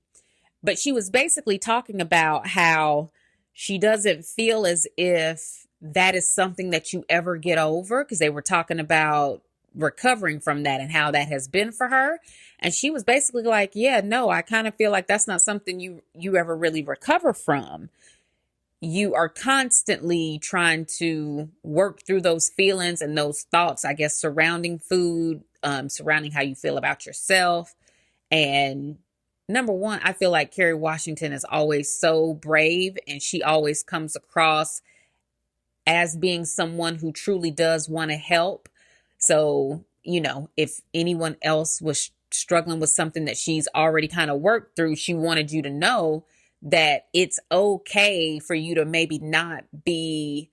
But she was basically talking about how she doesn't feel as if that is something that you ever get over, because they were talking about recovering from that and how that has been for her. And she was basically like, yeah, no, I kind of feel like that's not something you ever really recover from. You are constantly trying to work through those feelings and those thoughts, I guess, surrounding food, surrounding how you feel about yourself. And number one, I feel like Kerry Washington is always so brave, and she always comes across as being someone who truly does want to help. So, if anyone else was struggling with something that she's already kind of worked through, she wanted you to know that it's okay for you to maybe not be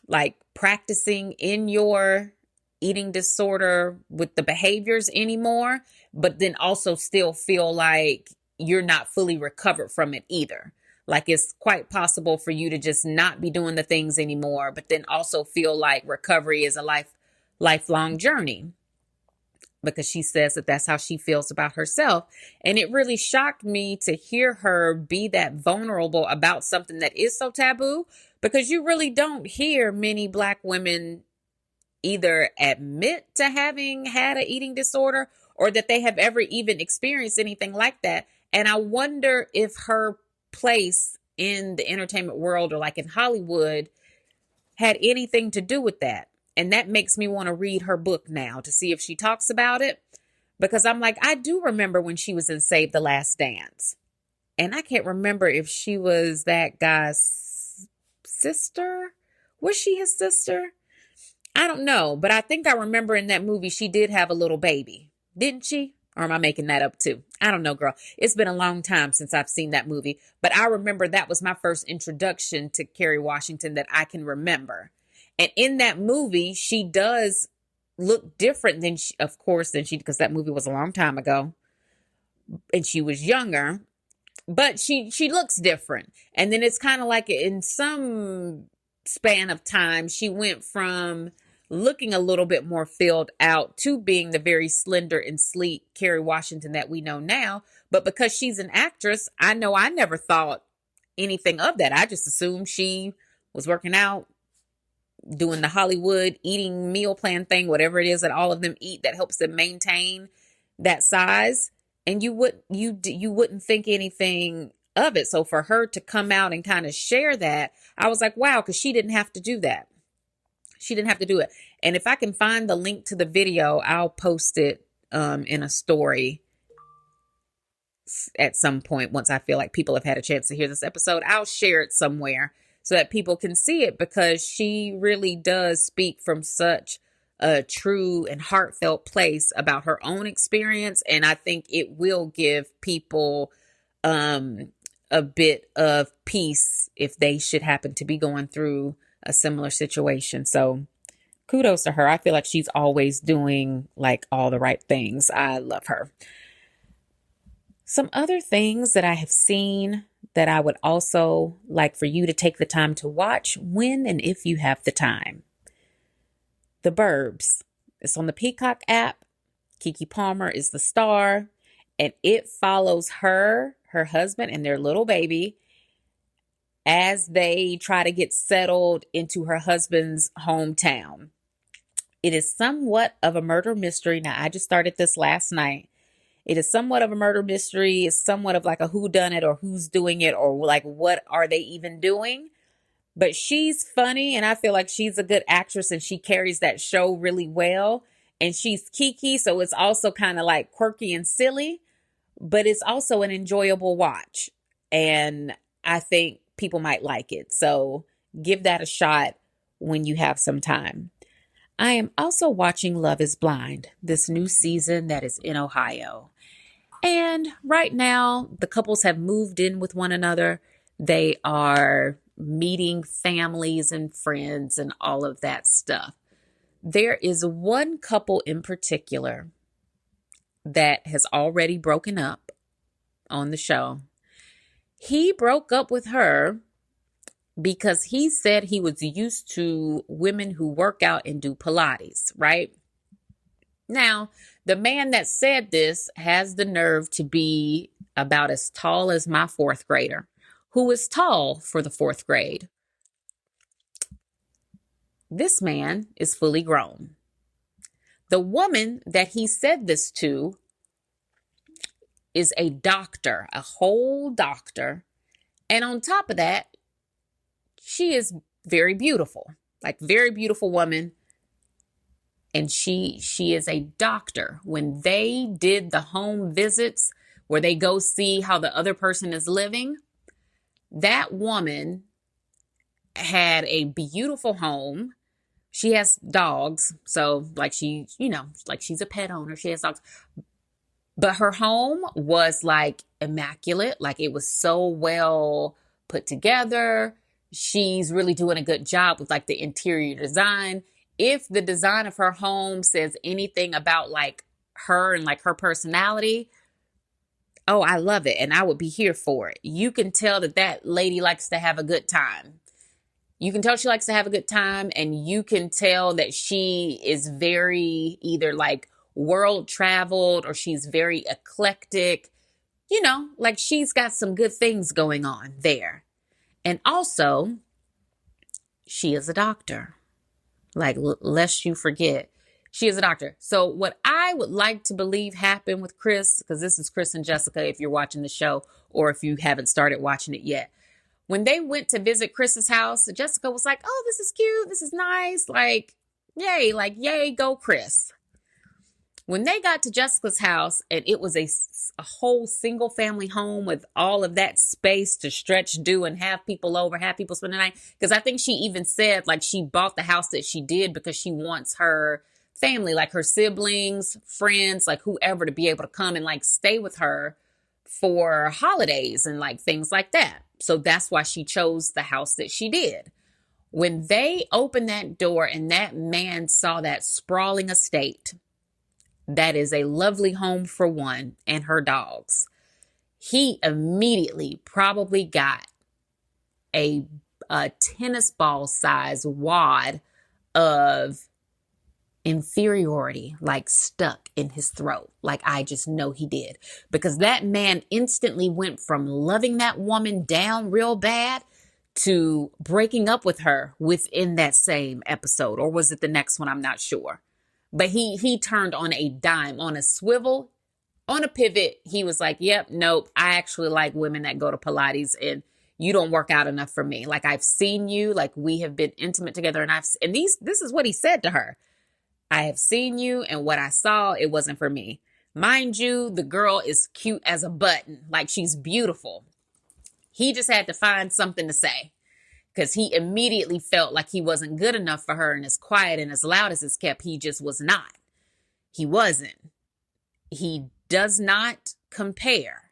like practicing in your eating disorder with the behaviors anymore, but then also still feel like you're not fully recovered from it either. Like it's quite possible for you to just not be doing the things anymore, but then also feel like recovery is a lifelong journey, because she says that that's how she feels about herself. And it really shocked me to hear her be that vulnerable about something that is so taboo, because you really don't hear many Black women either admit to having had an eating disorder or that they have ever even experienced anything like that. And I wonder if her place in the entertainment world or like in Hollywood had anything to do with that. And that makes me want to read her book now to see if she talks about it. Because I'm like, I do remember when she was in Save the Last Dance. And I can't remember if she was that guy's sister. Was she his sister? I don't know. But I think I remember in that movie she did have a little baby. Didn't she? Or am I making that up too? I don't know, girl. It's been a long time since I've seen that movie. But I remember that was my first introduction to Kerry Washington that I can remember. And in that movie, she does look different than because that movie was a long time ago and she was younger, but she looks different. And then it's kind of like in some span of time, she went from looking a little bit more filled out to being the very slender and sleek Kerry Washington that we know now. But because she's an actress, I know I never thought anything of that. I just assumed she was working out, doing the Hollywood eating meal plan thing, whatever it is that all of them eat that helps them maintain that size. And you wouldn't think anything of it. So for her to come out and kind of share that, I was like, wow, because she didn't have to do that. She didn't have to do it. And if I can find the link to the video, I'll post it in a story at some point. Once I feel like people have had a chance to hear this episode, I'll share it somewhere so that people can see it, because she really does speak from such a true and heartfelt place about her own experience. And I think it will give people a bit of peace if they should happen to be going through a similar situation. So kudos to her. I feel like she's always doing like all the right things. I love her. Some other things that I have seen that I would also like for you to take the time to watch when and if you have the time. The Burbs. It's on the Peacock app. Keke Palmer is the star, and it follows her husband, and their little baby as they try to get settled into her husband's hometown. It is somewhat of a murder mystery. Now, I just started this last night. It is somewhat of a murder mystery. It's somewhat of like a whodunit or who's doing it or like what are they even doing. But she's funny and I feel like she's a good actress and she carries that show really well. And she's Kiki, so it's also kind of like quirky and silly, but it's also an enjoyable watch. And I think people might like it. So give that a shot when you have some time. I am also watching Love is Blind, this new season that is in Ohio. And right now, the couples have moved in with one another. They are meeting families and friends and all of that stuff. There is one couple in particular that has already broken up on the show. He broke up with her because he said he was used to women who work out and do Pilates, right? Now, the man that said this has the nerve to be about as tall as my fourth grader, who is tall for the fourth grade. This man is fully grown. The woman that he said this to is a doctor, a whole doctor. And on top of that, she is very beautiful, like very beautiful woman. And she is a doctor. When they did the home visits where they go see how the other person is living, that woman had a beautiful home. She has dogs. So like she, like she's a pet owner. She has dogs. But her home was like immaculate. Like it was so well put together. She's really doing a good job with like the interior design. If the design of her home says anything about like her and like her personality, oh, I love it. And I would be here for it. You can tell that lady likes to have a good time. You can tell she likes to have a good time. And you can tell that she is very either like world traveled or she's very eclectic. Like she's got some good things going on there. And also, she is a doctor. Like, lest you forget, she is a doctor. So what I would like to believe happened with Chris, because this is Chris and Jessica, if you're watching the show or if you haven't started watching it yet. When they went to visit Chris's house, Jessica was like, oh, this is cute. This is nice. Like, yay, go Chris. When they got to Jessica's house and it was a whole single family home with all of that space to stretch, do, and have people over, have people spend the night. Because I think she even said like she bought the house that she did because she wants her family, like her siblings, friends, like whoever to be able to come and like stay with her for holidays and like things like that. So that's why she chose the house that she did. When they opened that door and that man saw that sprawling estate, that is a lovely home for one and her dogs, he immediately probably got a tennis ball size wad of inferiority, like stuck in his throat. Like I just know he did, because that man instantly went from loving that woman down real bad to breaking up with her within that same episode. Or was it the next one? I'm not sure. But he turned on a dime, on a swivel, on a pivot. He was like, yep, nope. I actually like women that go to Pilates and you don't work out enough for me. Like I've seen you, like we have been intimate together. And this is what he said to her. I have seen you and what I saw, it wasn't for me. Mind you, the girl is cute as a button. Like she's beautiful. He just had to find something to say, because he immediately felt like he wasn't good enough for her, and as quiet and as loud as it's kept, he just was not. He wasn't. He does not compare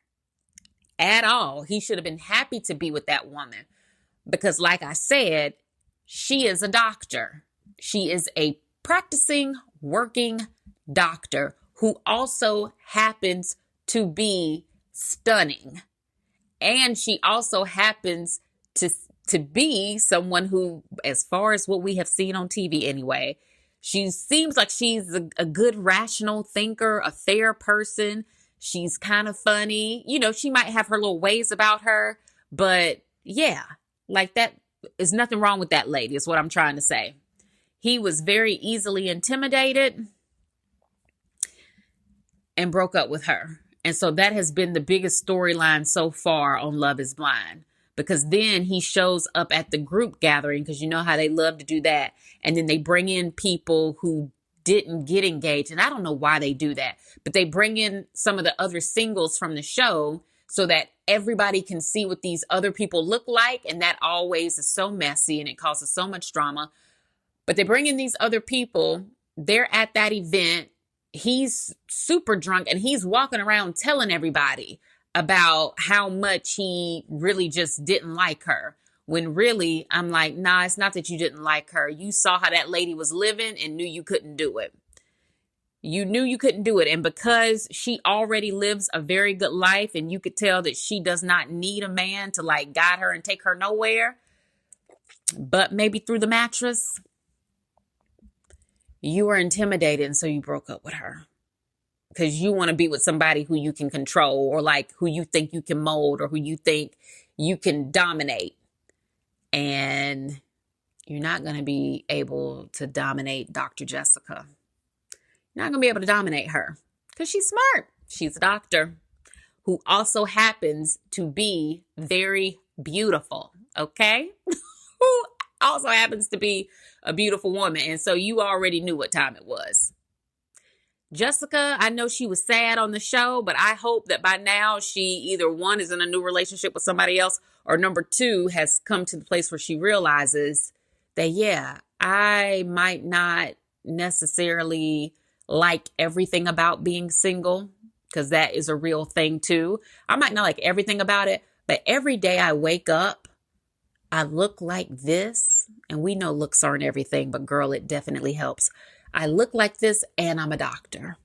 at all. He should have been happy to be with that woman because, like I said, she is a doctor. She is a practicing, working doctor who also happens to be stunning. And she also happens to be someone who, as far as what we have seen on TV anyway, she seems like she's a good rational thinker, a fair person. She's kind of funny. She might have her little ways about her, but yeah, like that is nothing wrong with that lady is what I'm trying to say. he was very easily intimidated and broke up with her. And so that has been the biggest storyline so far on Love is Blind, because then he shows up at the group gathering, because you know how they love to do that. And then they bring in people who didn't get engaged. And I don't know why they do that, but they bring in some of the other singles from the show so that everybody can see what these other people look like. And that always is so messy and it causes so much drama. But they bring in these other people. They're at that event. He's super drunk and he's walking around telling everybody about how much he really just didn't like her. When really, I'm like, nah, it's not that you didn't like her. You saw how that lady was living and knew you couldn't do it. You knew you couldn't do it. And because she already lives a very good life and you could tell that she does not need a man to like guide her and take her nowhere, but maybe through the mattress, you were intimidated, and so you broke up with her because you want to be with somebody who you can control, or like who you think you can mold, or who you think you can dominate. And you're not going to be able to dominate Dr. Jessica. You're not going to be able to dominate her because she's smart. She's a doctor who also happens to be very beautiful. Okay? Who also happens to be a beautiful woman. And so you already knew what time it was. Jessica, I know she was sad on the show, but I hope that by now she either one is in a new relationship with somebody else, or number two has come to the place where she realizes that, yeah, I might not necessarily like everything about being single, because that is a real thing too. I might not like everything about it, but every day I wake up, I look like this, and we know looks aren't everything, but girl, it definitely helps. I look like this and I'm a doctor.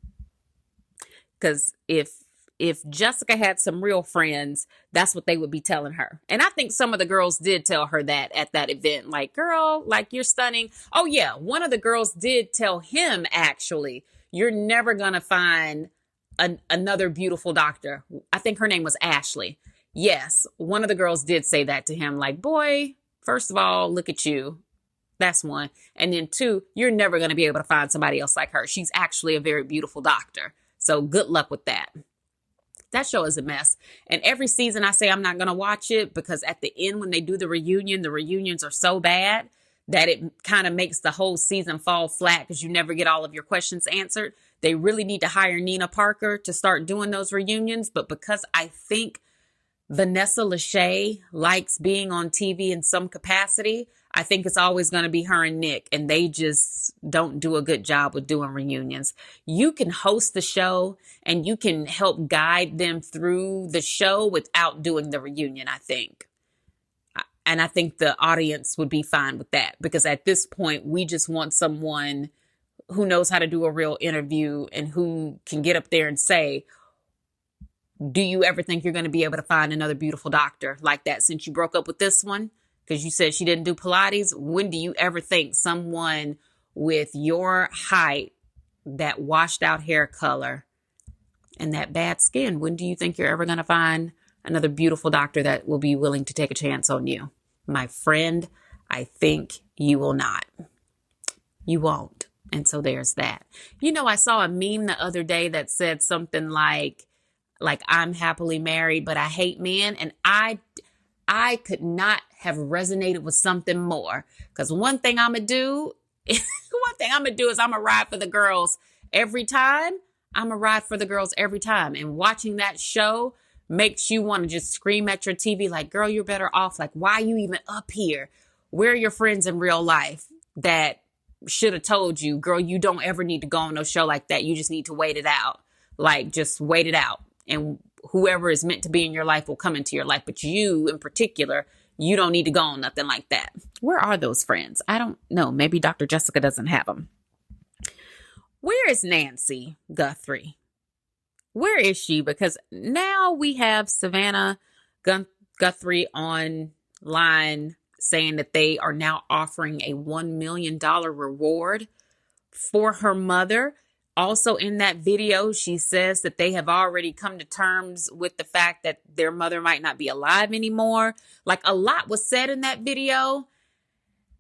Because if Jessica had some real friends, that's what they would be telling her. And I think some of the girls did tell her that at that event. Like, girl, like you're stunning. Oh yeah, one of the girls did tell him, actually, you're never going to find another beautiful doctor. I think her name was Ashley. Yes, one of the girls did say that to him. Like, boy, first of all, look at you. That's one. And then two, you're never going to be able to find somebody else like her. She's actually a very beautiful doctor. So good luck with that. That show is a mess. And every season I say I'm not going to watch it because at the end, when they do the reunions are so bad that it kind of makes the whole season fall flat because you never get all of your questions answered. They really need to hire Nina Parker to start doing those reunions. But because I think Vanessa Lachey likes being on TV in some capacity, I think it's always going to be her and Nick, and they just don't do a good job with doing reunions. You can host the show and you can help guide them through the show without doing the reunion, I think. And I think the audience would be fine with that, because at this point, we just want someone who knows how to do a real interview and who can get up there and say, do you ever think you're going to be able to find another beautiful doctor like that since you broke up with this one? Because you said she didn't do Pilates. When do you ever think someone with your height, that washed out hair color, and that bad skin, when do you think you're ever going to find another beautiful doctor that will be willing to take a chance on you? My friend, I think you will not. You won't. And so there's that. You know, I saw a meme the other day that said something like I'm happily married, but I hate men. And I could not have resonated with something more, because one thing I'm going to do is I'm going to ride for the girls every time. I'm going to ride for the girls every time. And watching that show makes you want to just scream at your TV like, girl, you're better off. Like, why are you even up here? Where are your friends in real life that should have told you, girl, you don't ever need to go on no show like that. You just need to wait it out. Like, just wait it out. And whoever is meant to be in your life will come into your life. But you in particular, you don't need to go on nothing like that. Where are those friends? I don't know. Maybe Dr. Jessica doesn't have them. Where is Nancy Guthrie? Where is she? Because now we have Savannah Guthrie online saying that they are now offering a $1 million reward for her mother. Also in that video, she says that they have already come to terms with the fact that their mother might not be alive anymore. Like, a lot was said in that video.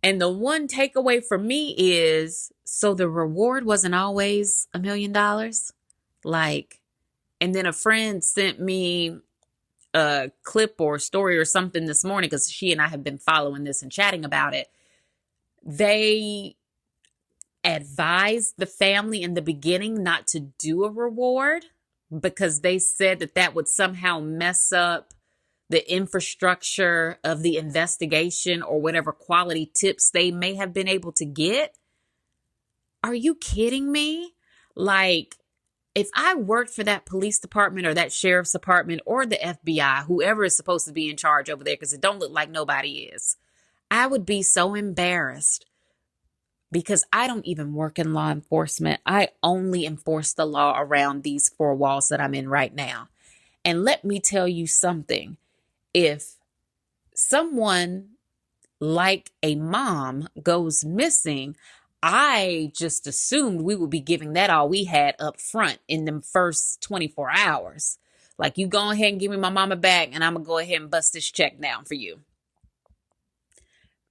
And the one takeaway for me is, so the reward wasn't always $1 million. Like, and then a friend sent me a clip or story or something this morning, because she and I have been following this and chatting about it. They advised the family in the beginning not to do a reward because they said that that would somehow mess up the infrastructure of the investigation or whatever quality tips they may have been able to get. Are you kidding me? Like, if I worked for that police department or that sheriff's department or the FBI, whoever is supposed to be in charge over there, because it don't look like nobody is, I would be so embarrassed, because I don't even work in law enforcement. I only enforce the law around these four walls that I'm in right now. And let me tell you something. If someone like a mom goes missing, I just assumed we would be giving that all we had up front in them first 24 hours. Like, you go ahead and give me my mama back, and I'm going to go ahead and bust this check down for you.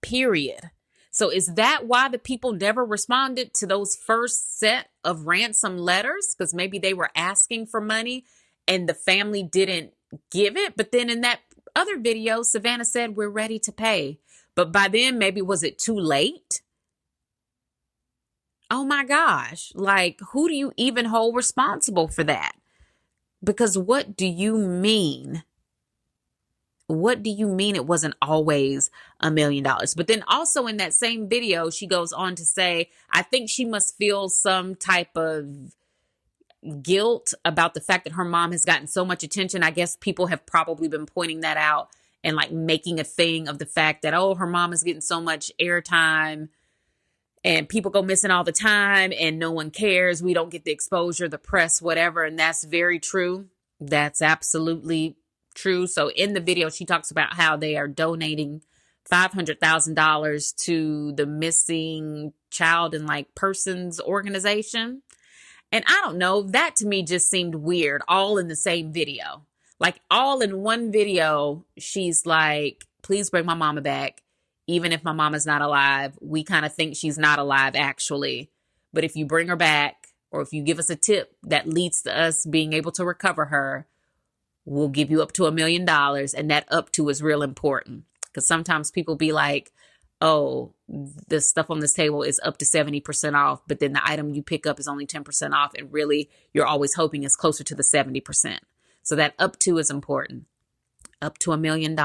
Period. So is that why the people never responded to those first set of ransom letters? Because maybe they were asking for money and the family didn't give it. But then in that other video, Savannah said, we're ready to pay. But by then, maybe was it too late? Oh my gosh. Like, who do you even hold responsible for that? Because what do you mean? What do you mean it wasn't always $1 million? But then also in that same video, she goes on to say, I think she must feel some type of guilt about the fact that her mom has gotten so much attention. I guess people have probably been pointing that out and like making a thing of the fact that, oh, her mom is getting so much airtime and people go missing all the time and no one cares. We don't get the exposure, the press, whatever. And that's very true. That's absolutely true. So in the video, she talks about how they are donating $500,000 to the missing child and like persons organization. And I don't know, that to me just seemed weird, all in the same video. Like, all in one video, she's like, please bring my mama back. Even if my mama's not alive, we kind of think she's not alive actually. But if you bring her back, or if you give us a tip that leads to us being able to recover her, we'll give you up to $1 million. And that up to is real important, because sometimes people be like, oh, the stuff on this table is up to 70% off, but then the item you pick up is only 10% off. And really, you're always hoping it's closer to the 70%. So that up to is important. Up to $1 million.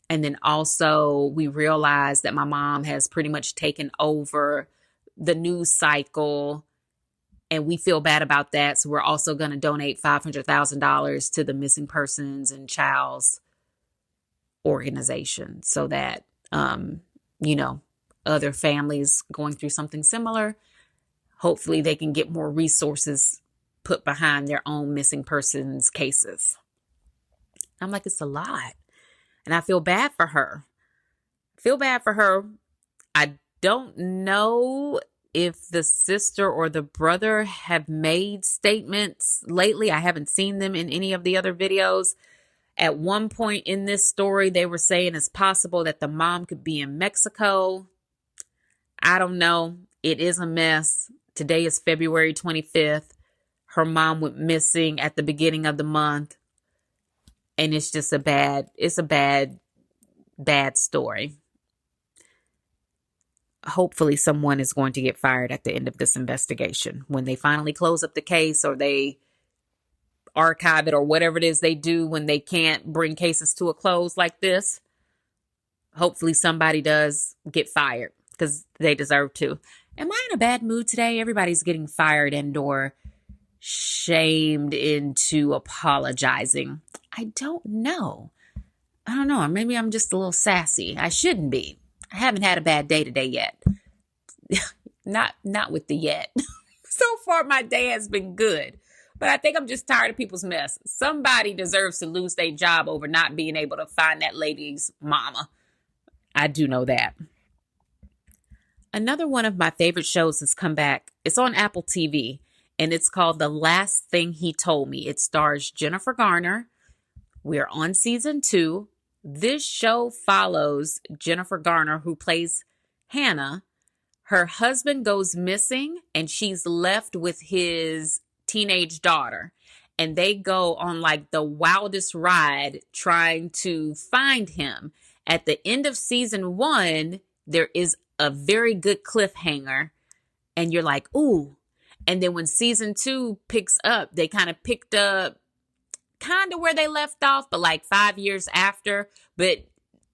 And then also we realized that my mom has pretty much taken over the news cycle, and we feel bad about that. So we're also going to donate $500,000 to the Missing Persons and Child's organization, so that, other families going through something similar, hopefully they can get more resources put behind their own missing persons cases. I'm like, it's a lot. And I feel bad for her. I don't know if the sister or the brother have made statements lately. I haven't seen them in any of the other videos. At one point in this story, they were saying it's possible that the mom could be in Mexico. I don't know. It is a mess. Today is February 25th. Her mom went missing at the beginning of the month. And it's just a bad story. Hopefully someone is going to get fired at the end of this investigation. When they finally close up the case, or they archive it, or whatever it is they do when they can't bring cases to a close like this, hopefully somebody does get fired, because they deserve to. Am I in a bad mood today? Everybody's getting fired and or shamed into apologizing. I don't know. Or maybe I'm just a little sassy. I shouldn't be. I haven't had a bad day today yet. Not with the yet. So far, my day has been good. But I think I'm just tired of people's mess. Somebody deserves to lose their job over not being able to find that lady's mama. I do know that. Another one of my favorite shows has come back. It's on Apple TV, and it's called The Last Thing He Told Me. It stars Jennifer Garner. We're on season 2. This show follows Jennifer Garner, who plays Hannah. Her husband goes missing and she's left with his teenage daughter. And they go on like the wildest ride trying to find him. At the end of season 1, there is a very good cliffhanger. And you're like, ooh. And then when season 2 picks up, they kind of picked up kind of where they left off, but like 5 years after. But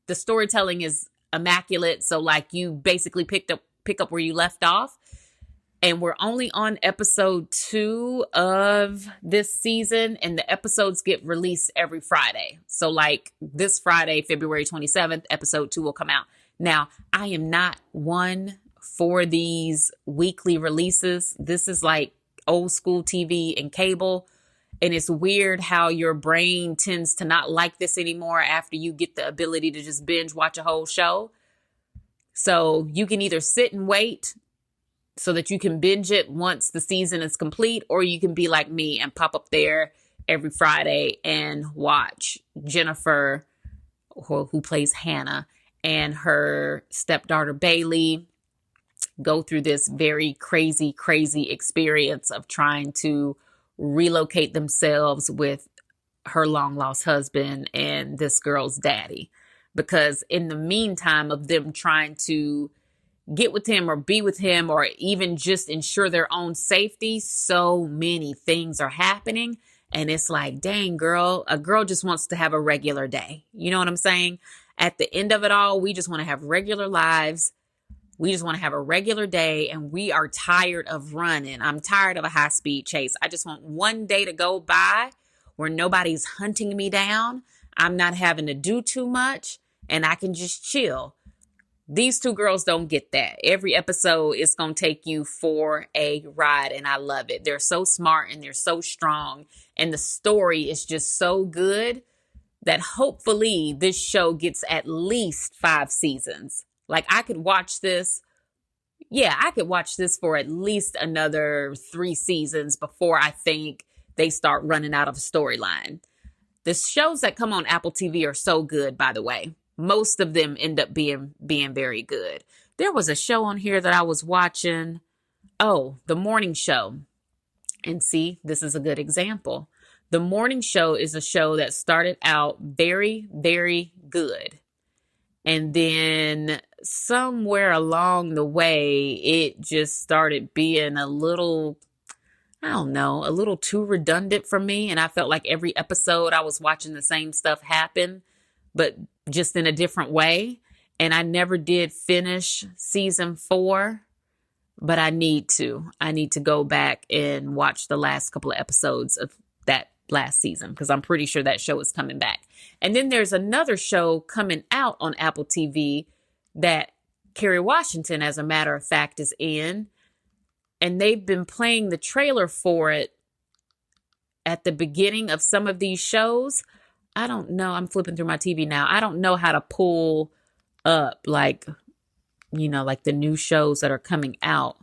the storytelling is immaculate. So like you basically pick up where you left off. And we're only on episode 2 of this season, and the episodes get released every Friday. So like this Friday, February 27th, episode 2 will come out. Now, I am not one for these weekly releases. This is like old school TV and cable. And it's weird how your brain tends to not like this anymore after you get the ability to just binge watch a whole show. So you can either sit and wait so that you can binge it once the season is complete, or you can be like me and pop up there every Friday and watch Jennifer, who plays Hannah, and her stepdaughter Bailey go through this very crazy experience of trying to relocate themselves with her long lost husband and this girl's daddy. Because in the meantime of them trying to get with him or be with him or even just ensure their own safety, so many things are happening. And it's like, dang, girl, a girl just wants to have a regular day. You know what I'm saying? At the end of it all, we just want to have regular lives. We just want to have a regular day, and we are tired of running. I'm tired of a high-speed chase. I just want one day to go by where nobody's hunting me down. I'm not having to do too much, and I can just chill. These two girls don't get that. Every episode is going to take you for a ride, and I love it. They're so smart, and they're so strong, and the story is just so good that hopefully this show gets at least 5 seasons. Like, I could watch this. Yeah, I could watch this for at least another 3 seasons before I think they start running out of a storyline. The shows that come on Apple TV are so good, by the way. Most of them end up being very good. There was a show on here that I was watching. Oh, The Morning Show. And see, this is a good example. The Morning Show is a show that started out very, very good. And then somewhere along the way, it just started being a little, I don't know, a little too redundant for me. And I felt like every episode I was watching the same stuff happen, but just in a different way. And I never did finish season 4, but I need to. I need to go back and watch the last couple of episodes of that last season, because I'm pretty sure that show is coming back. And then there's another show coming out on Apple TV that Kerry Washington, as a matter of fact, is in. And they've been playing the trailer for it at the beginning of some of these shows. I don't know. I'm flipping through my TV now. I don't know how to pull up like the new shows that are coming out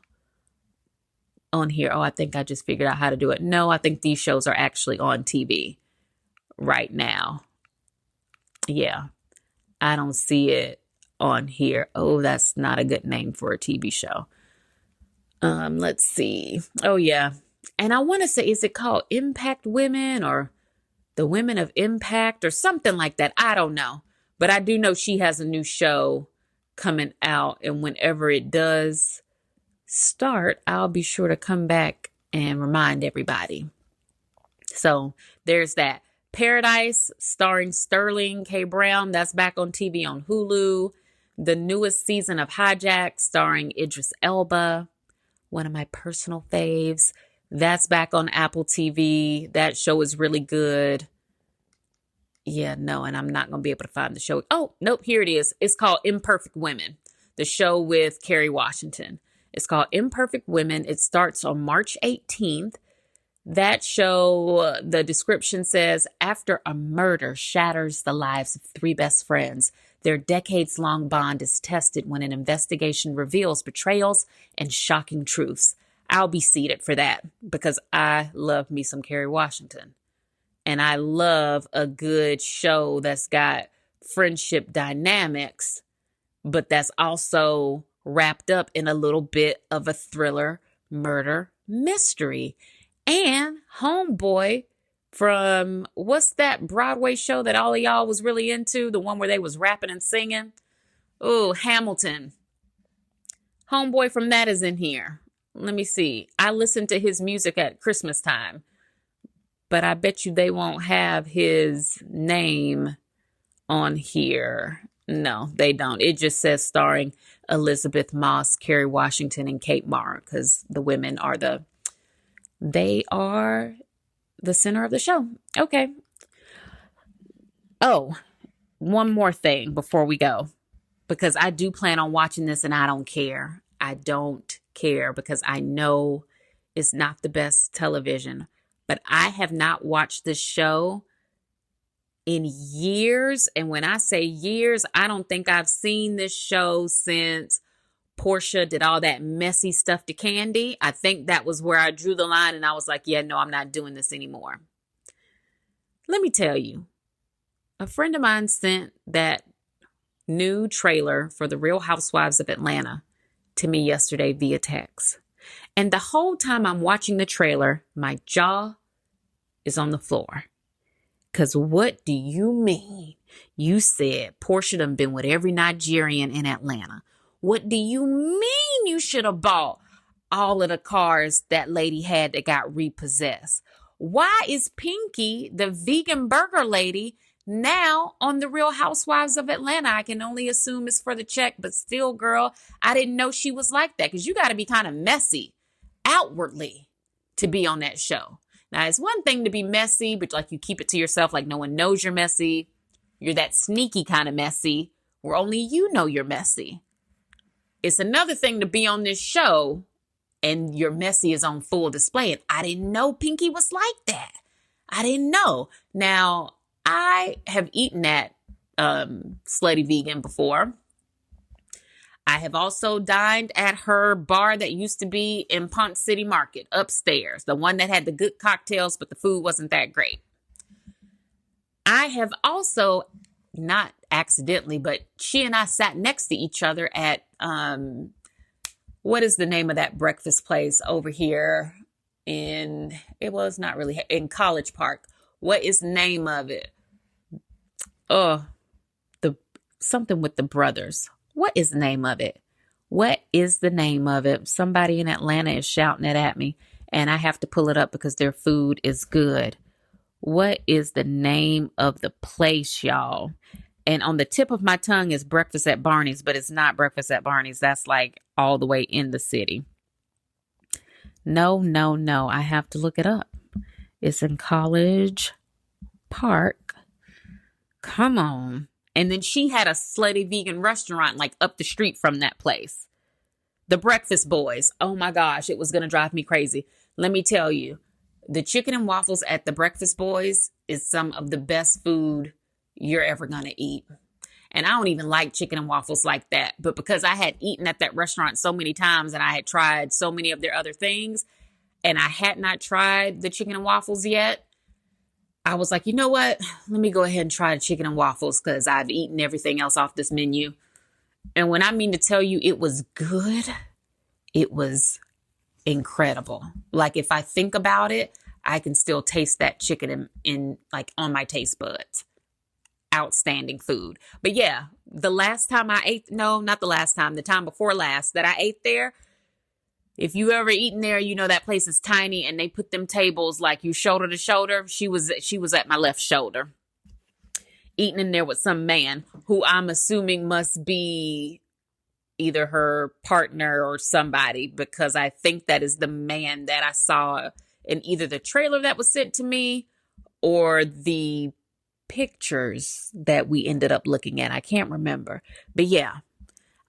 on here. Oh, I think I just figured out how to do it. No, I think these shows are actually on TV right now. Yeah, I don't see it on here. Oh, that's not a good name for a TV show. Let's see. Oh, yeah. And I want to say, is it called Impact Women or The Women of Impact or something like that? I don't know. But I do know she has a new show coming out. And whenever it does start, I'll be sure to come back and remind everybody. So there's that. Paradise, starring Sterling K. Brown. That's back on TV on Hulu. The newest season of Hijack, starring Idris Elba. One of my personal faves. That's back on Apple TV. That show is really good. Yeah, no, and I'm not going to be able to find the show. Oh, nope, here it is. It's called Imperfect Women. The show with Kerry Washington. It's called Imperfect Women. It starts on March 18th. That show, the description says, after a murder shatters the lives of 3 best friends, their decades-long bond is tested when an investigation reveals betrayals and shocking truths. I'll be seated for that because I love me some Kerry Washington. And I love a good show that's got friendship dynamics, but that's also wrapped up in a little bit of a thriller murder mystery. And homeboy from what's that Broadway show that all of y'all was really into? The one where they was rapping and singing? Oh, Hamilton. Homeboy from that is in here. Let me see. I listened to his music at Christmas time, but I bet you they won't have his name on here. No, they don't. It just says starring Elizabeth Moss, Kerry Washington, and Kate Mara, because the women are the center of the show. Okay. Oh, one more thing before we go, because I do plan on watching this and I don't care. I don't care because I know it's not the best television, but I have not watched this show in years. And when I say years, I don't think I've seen this show since Portia did all that messy stuff to Candy. I think that was where I drew the line and I was like, yeah, no, I'm not doing this anymore. Let me tell you, a friend of mine sent that new trailer for The Real Housewives of Atlanta to me yesterday via text. And the whole time I'm watching the trailer, my jaw is on the floor. Because what do you mean? You said Portia done been with every Nigerian in Atlanta. What do you mean you should have bought all of the cars that lady had that got repossessed? Why is Pinky, the vegan burger lady, now on The Real Housewives of Atlanta? I can only assume it's for the check, but still, girl, I didn't know she was like that, because you got to be kind of messy outwardly to be on that show. Now, it's one thing to be messy, but like you keep it to yourself, like no one knows you're messy. You're that sneaky kind of messy where only you know you're messy. It's another thing to be on this show and your messy is on full display. And I didn't know Pinky was like that. I didn't know. Now, I have eaten at Slutty Vegan before. I have also dined at her bar that used to be in Ponce City Market upstairs, the one that had the good cocktails, but the food wasn't that great. I have also, not accidentally, but she and I sat next to each other at, what is the name of that breakfast place over here in College Park. What is the name of it? Something with the brothers. What is the name of it? What is the name of it? Somebody in Atlanta is shouting it at me, and I have to pull it up because their food is good. What is the name of the place, y'all? And on the tip of my tongue is Breakfast at Barney's, but it's not Breakfast at Barney's. That's like all the way in the city. No. I have to look it up. It's in College Park. Come on. And then she had a slutty vegan restaurant like up the street from that place. The Breakfast Boys. Oh my gosh, it was going to drive me crazy. Let me tell you, the chicken and waffles at the Breakfast Boys is some of the best food you're ever going to eat. And I don't even like chicken and waffles like that. But because I had eaten at that restaurant so many times and I had tried so many of their other things and I had not tried the chicken and waffles yet, I was like, you know what? Let me go ahead and try the chicken and waffles because I've eaten everything else off this menu. And when I mean to tell you it was good, it was incredible. Like if I think about it, I can still taste that chicken in like on my taste buds. Outstanding food. But yeah, the last time I ate, no, not the last time, the time before last that I ate there, if you ever eaten there, you know that place is tiny and they put them tables like you shoulder to shoulder. She was at my left shoulder, eating in there with some man who I'm assuming must be either her partner or somebody, because I think that is the man that I saw in either the trailer that was sent to me or the pictures that we ended up looking at. I can't remember. But yeah,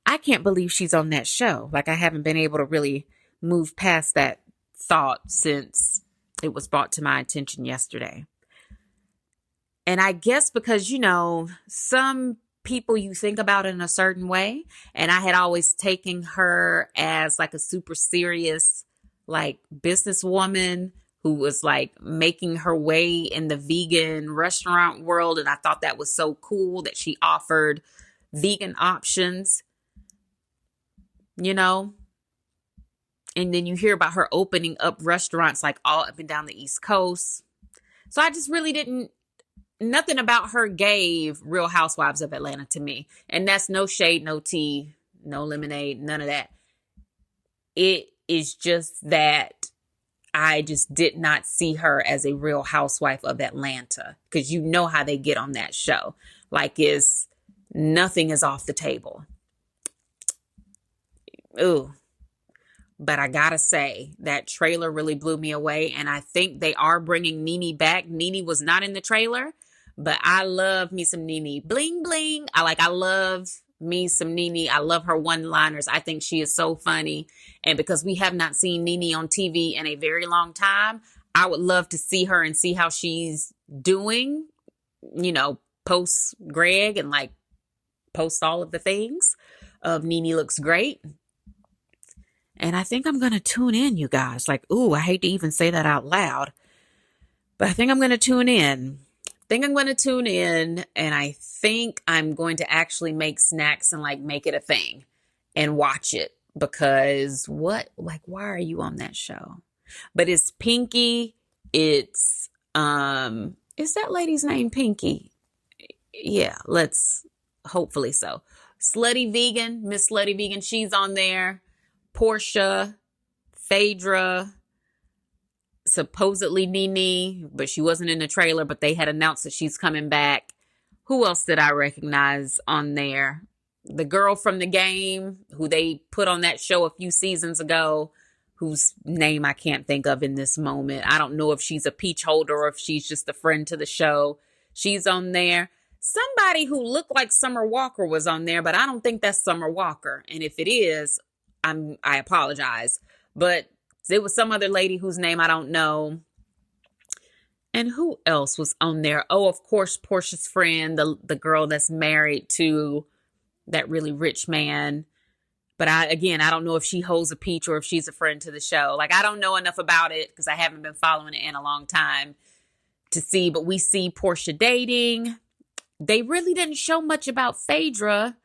I can't believe she's on that show. Like I haven't been able to really move past that thought since it was brought to my attention yesterday. And I guess because, you know, some people you think about in a certain way, and I had always taken her as like a super serious, like businesswoman who was like making her way in the vegan restaurant world. And I thought that was so cool that she offered vegan options, you know. And then you hear about her opening up restaurants like all up and down the East Coast. So I just really nothing about her gave Real Housewives of Atlanta to me. And that's no shade, no tea, no lemonade, none of that. It is just that I just did not see her as a Real Housewife of Atlanta, because you know how they get on that show. Like, nothing is off the table. Ooh. But I gotta say, that trailer really blew me away. And I think they are bringing Nene back. Nene was not in the trailer, but I love me some Nene. Bling, bling. I love me some Nene. I love her one-liners. I think she is so funny. And because we have not seen Nene on TV in a very long time, I would love to see her and see how she's doing, you know, post Greg and like post all of the things of Nene looks great. And I think I'm going to tune in, you guys. Like, ooh, I hate to even say that out loud, but I think I'm going to tune in. And I think I'm going to actually make snacks and like make it a thing and watch it, because why are you on that show? But it's Pinky. Is that lady's name Pinky? Yeah, hopefully so. Miss Slutty Vegan, she's on there. Portia, Phaedra, supposedly Nene, but she wasn't in the trailer, but they had announced that she's coming back. Who else did I recognize on there? The girl from the game who they put on that show a few seasons ago, whose name I can't think of in this moment. I don't know if she's a peach holder or if she's just a friend to the show. She's on there. Somebody who looked like Summer Walker was on there, but I don't think that's Summer Walker. And if it is, I apologize, but there was some other lady whose name I don't know. And who else was on there? Oh, of course, Portia's friend, the girl that's married to that really rich man. But I don't know if she holds a peach or if she's a friend to the show. Like, I don't know enough about it because I haven't been following it in a long time to see. But we see Portia dating. They really didn't show much about Phaedra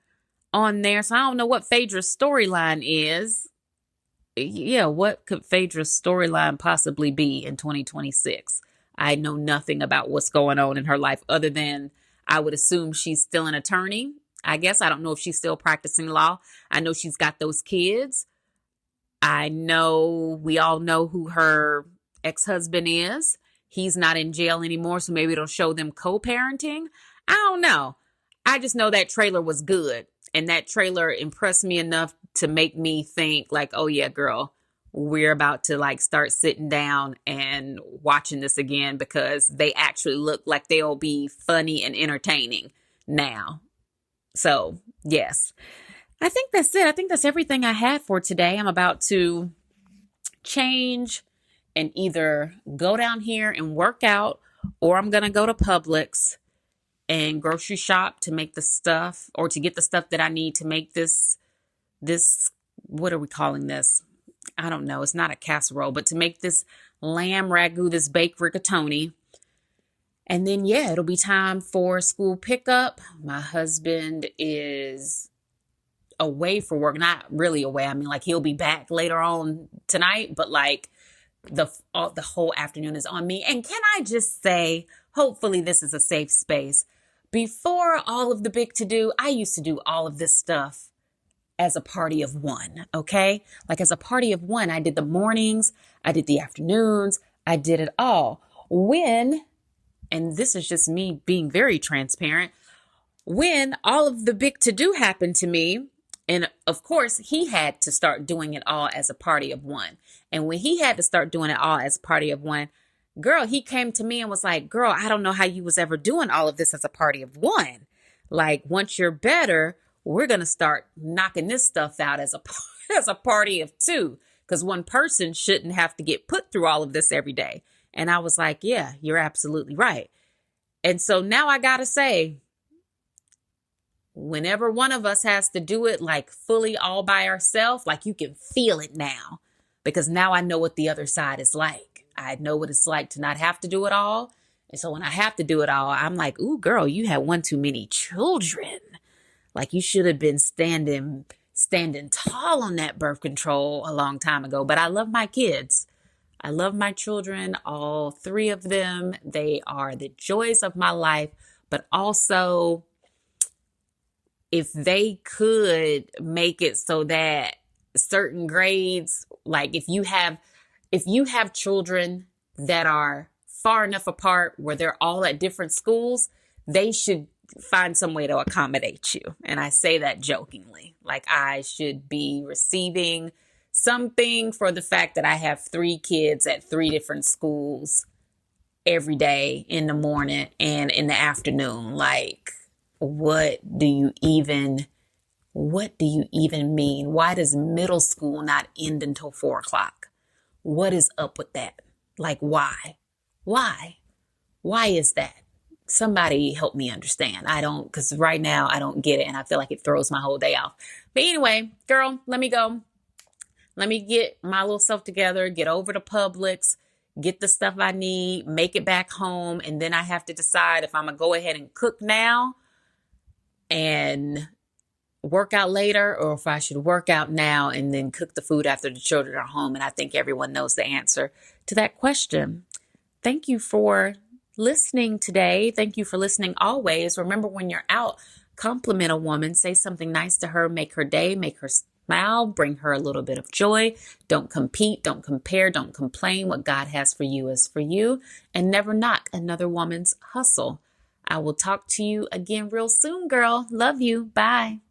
on there, so I don't know what Phaedra's storyline is. Yeah, what could Phaedra's storyline possibly be in 2026? I know nothing about what's going on in her life other than I would assume she's still an attorney. I guess I don't know if she's still practicing law. I know she's got those kids. I know we all know who her ex-husband is. He's not in jail anymore, so maybe it'll show them co-parenting. I don't know. I just know that trailer was good. And that trailer impressed me enough to make me think like, oh yeah, girl, we're about to like start sitting down and watching this again, because they actually look like they'll be funny and entertaining now. So yes, I think that's it. I think that's everything I had for today. I'm about to change and either go down here and work out, or I'm going to go to Publix and grocery shop to make the stuff, or to get the stuff that I need to make this, what are we calling this? I don't know. It's not a casserole, but to make this lamb ragu, this baked rigatoni. And then, yeah, it'll be time for school pickup. My husband is away for work. Not really away. I mean, like, he'll be back later on tonight, but like the whole afternoon is on me. And can I just say, hopefully this is a safe space. Before all of the big to-do, I used to do all of this stuff as a party of one, okay? Like, as a party of one, I did the mornings, I did the afternoons, I did it all. And this is just me being very transparent, when all of the big to-do happened to me, and of course, he had to start doing it all as a party of one. And when he had to start doing it all as a party of one, girl, he came to me and was like, girl, I don't know how you was ever doing all of this as a party of one. Like, once you're better, we're going to start knocking this stuff out as a party of two, because one person shouldn't have to get put through all of this every day. And I was like, yeah, you're absolutely right. And so now I got to say, whenever one of us has to do it like fully all by ourselves, like, you can feel it now, because now I know what the other side is like. I know what it's like to not have to do it all. And so when I have to do it all, I'm like, ooh, girl, you had one too many children. Like you should have been standing tall on that birth control a long time ago. But I love my kids. I love my children, all three of them. They are the joys of my life. But also, if they could make it so that certain grades, like if you have children that are far enough apart where they're all at different schools, they should find some way to accommodate you. And I say that jokingly, like I should be receiving something for the fact that I have 3 kids at 3 different schools every day in the morning and in the afternoon. Like, what do you even mean? Why does middle school not end until 4 o'clock? What is up with that? Like, why? Why is that? Somebody help me understand. Because right now I don't get it. And I feel like it throws my whole day off. But anyway, girl, let me go. Let me get my little self together, get over to Publix, get the stuff I need, make it back home. And then I have to decide if I'm going to go ahead and cook now and work out later, or if I should work out now and then cook the food after the children are home. And I think everyone knows the answer to that question. Thank you for listening today. Thank you for listening always. Remember, when you're out, compliment a woman, say something nice to her, make her day, make her smile, bring her a little bit of joy. Don't compete, don't compare, don't complain. What God has for you is for you, and never knock another woman's hustle. I will talk to you again real soon, girl. Love you. Bye.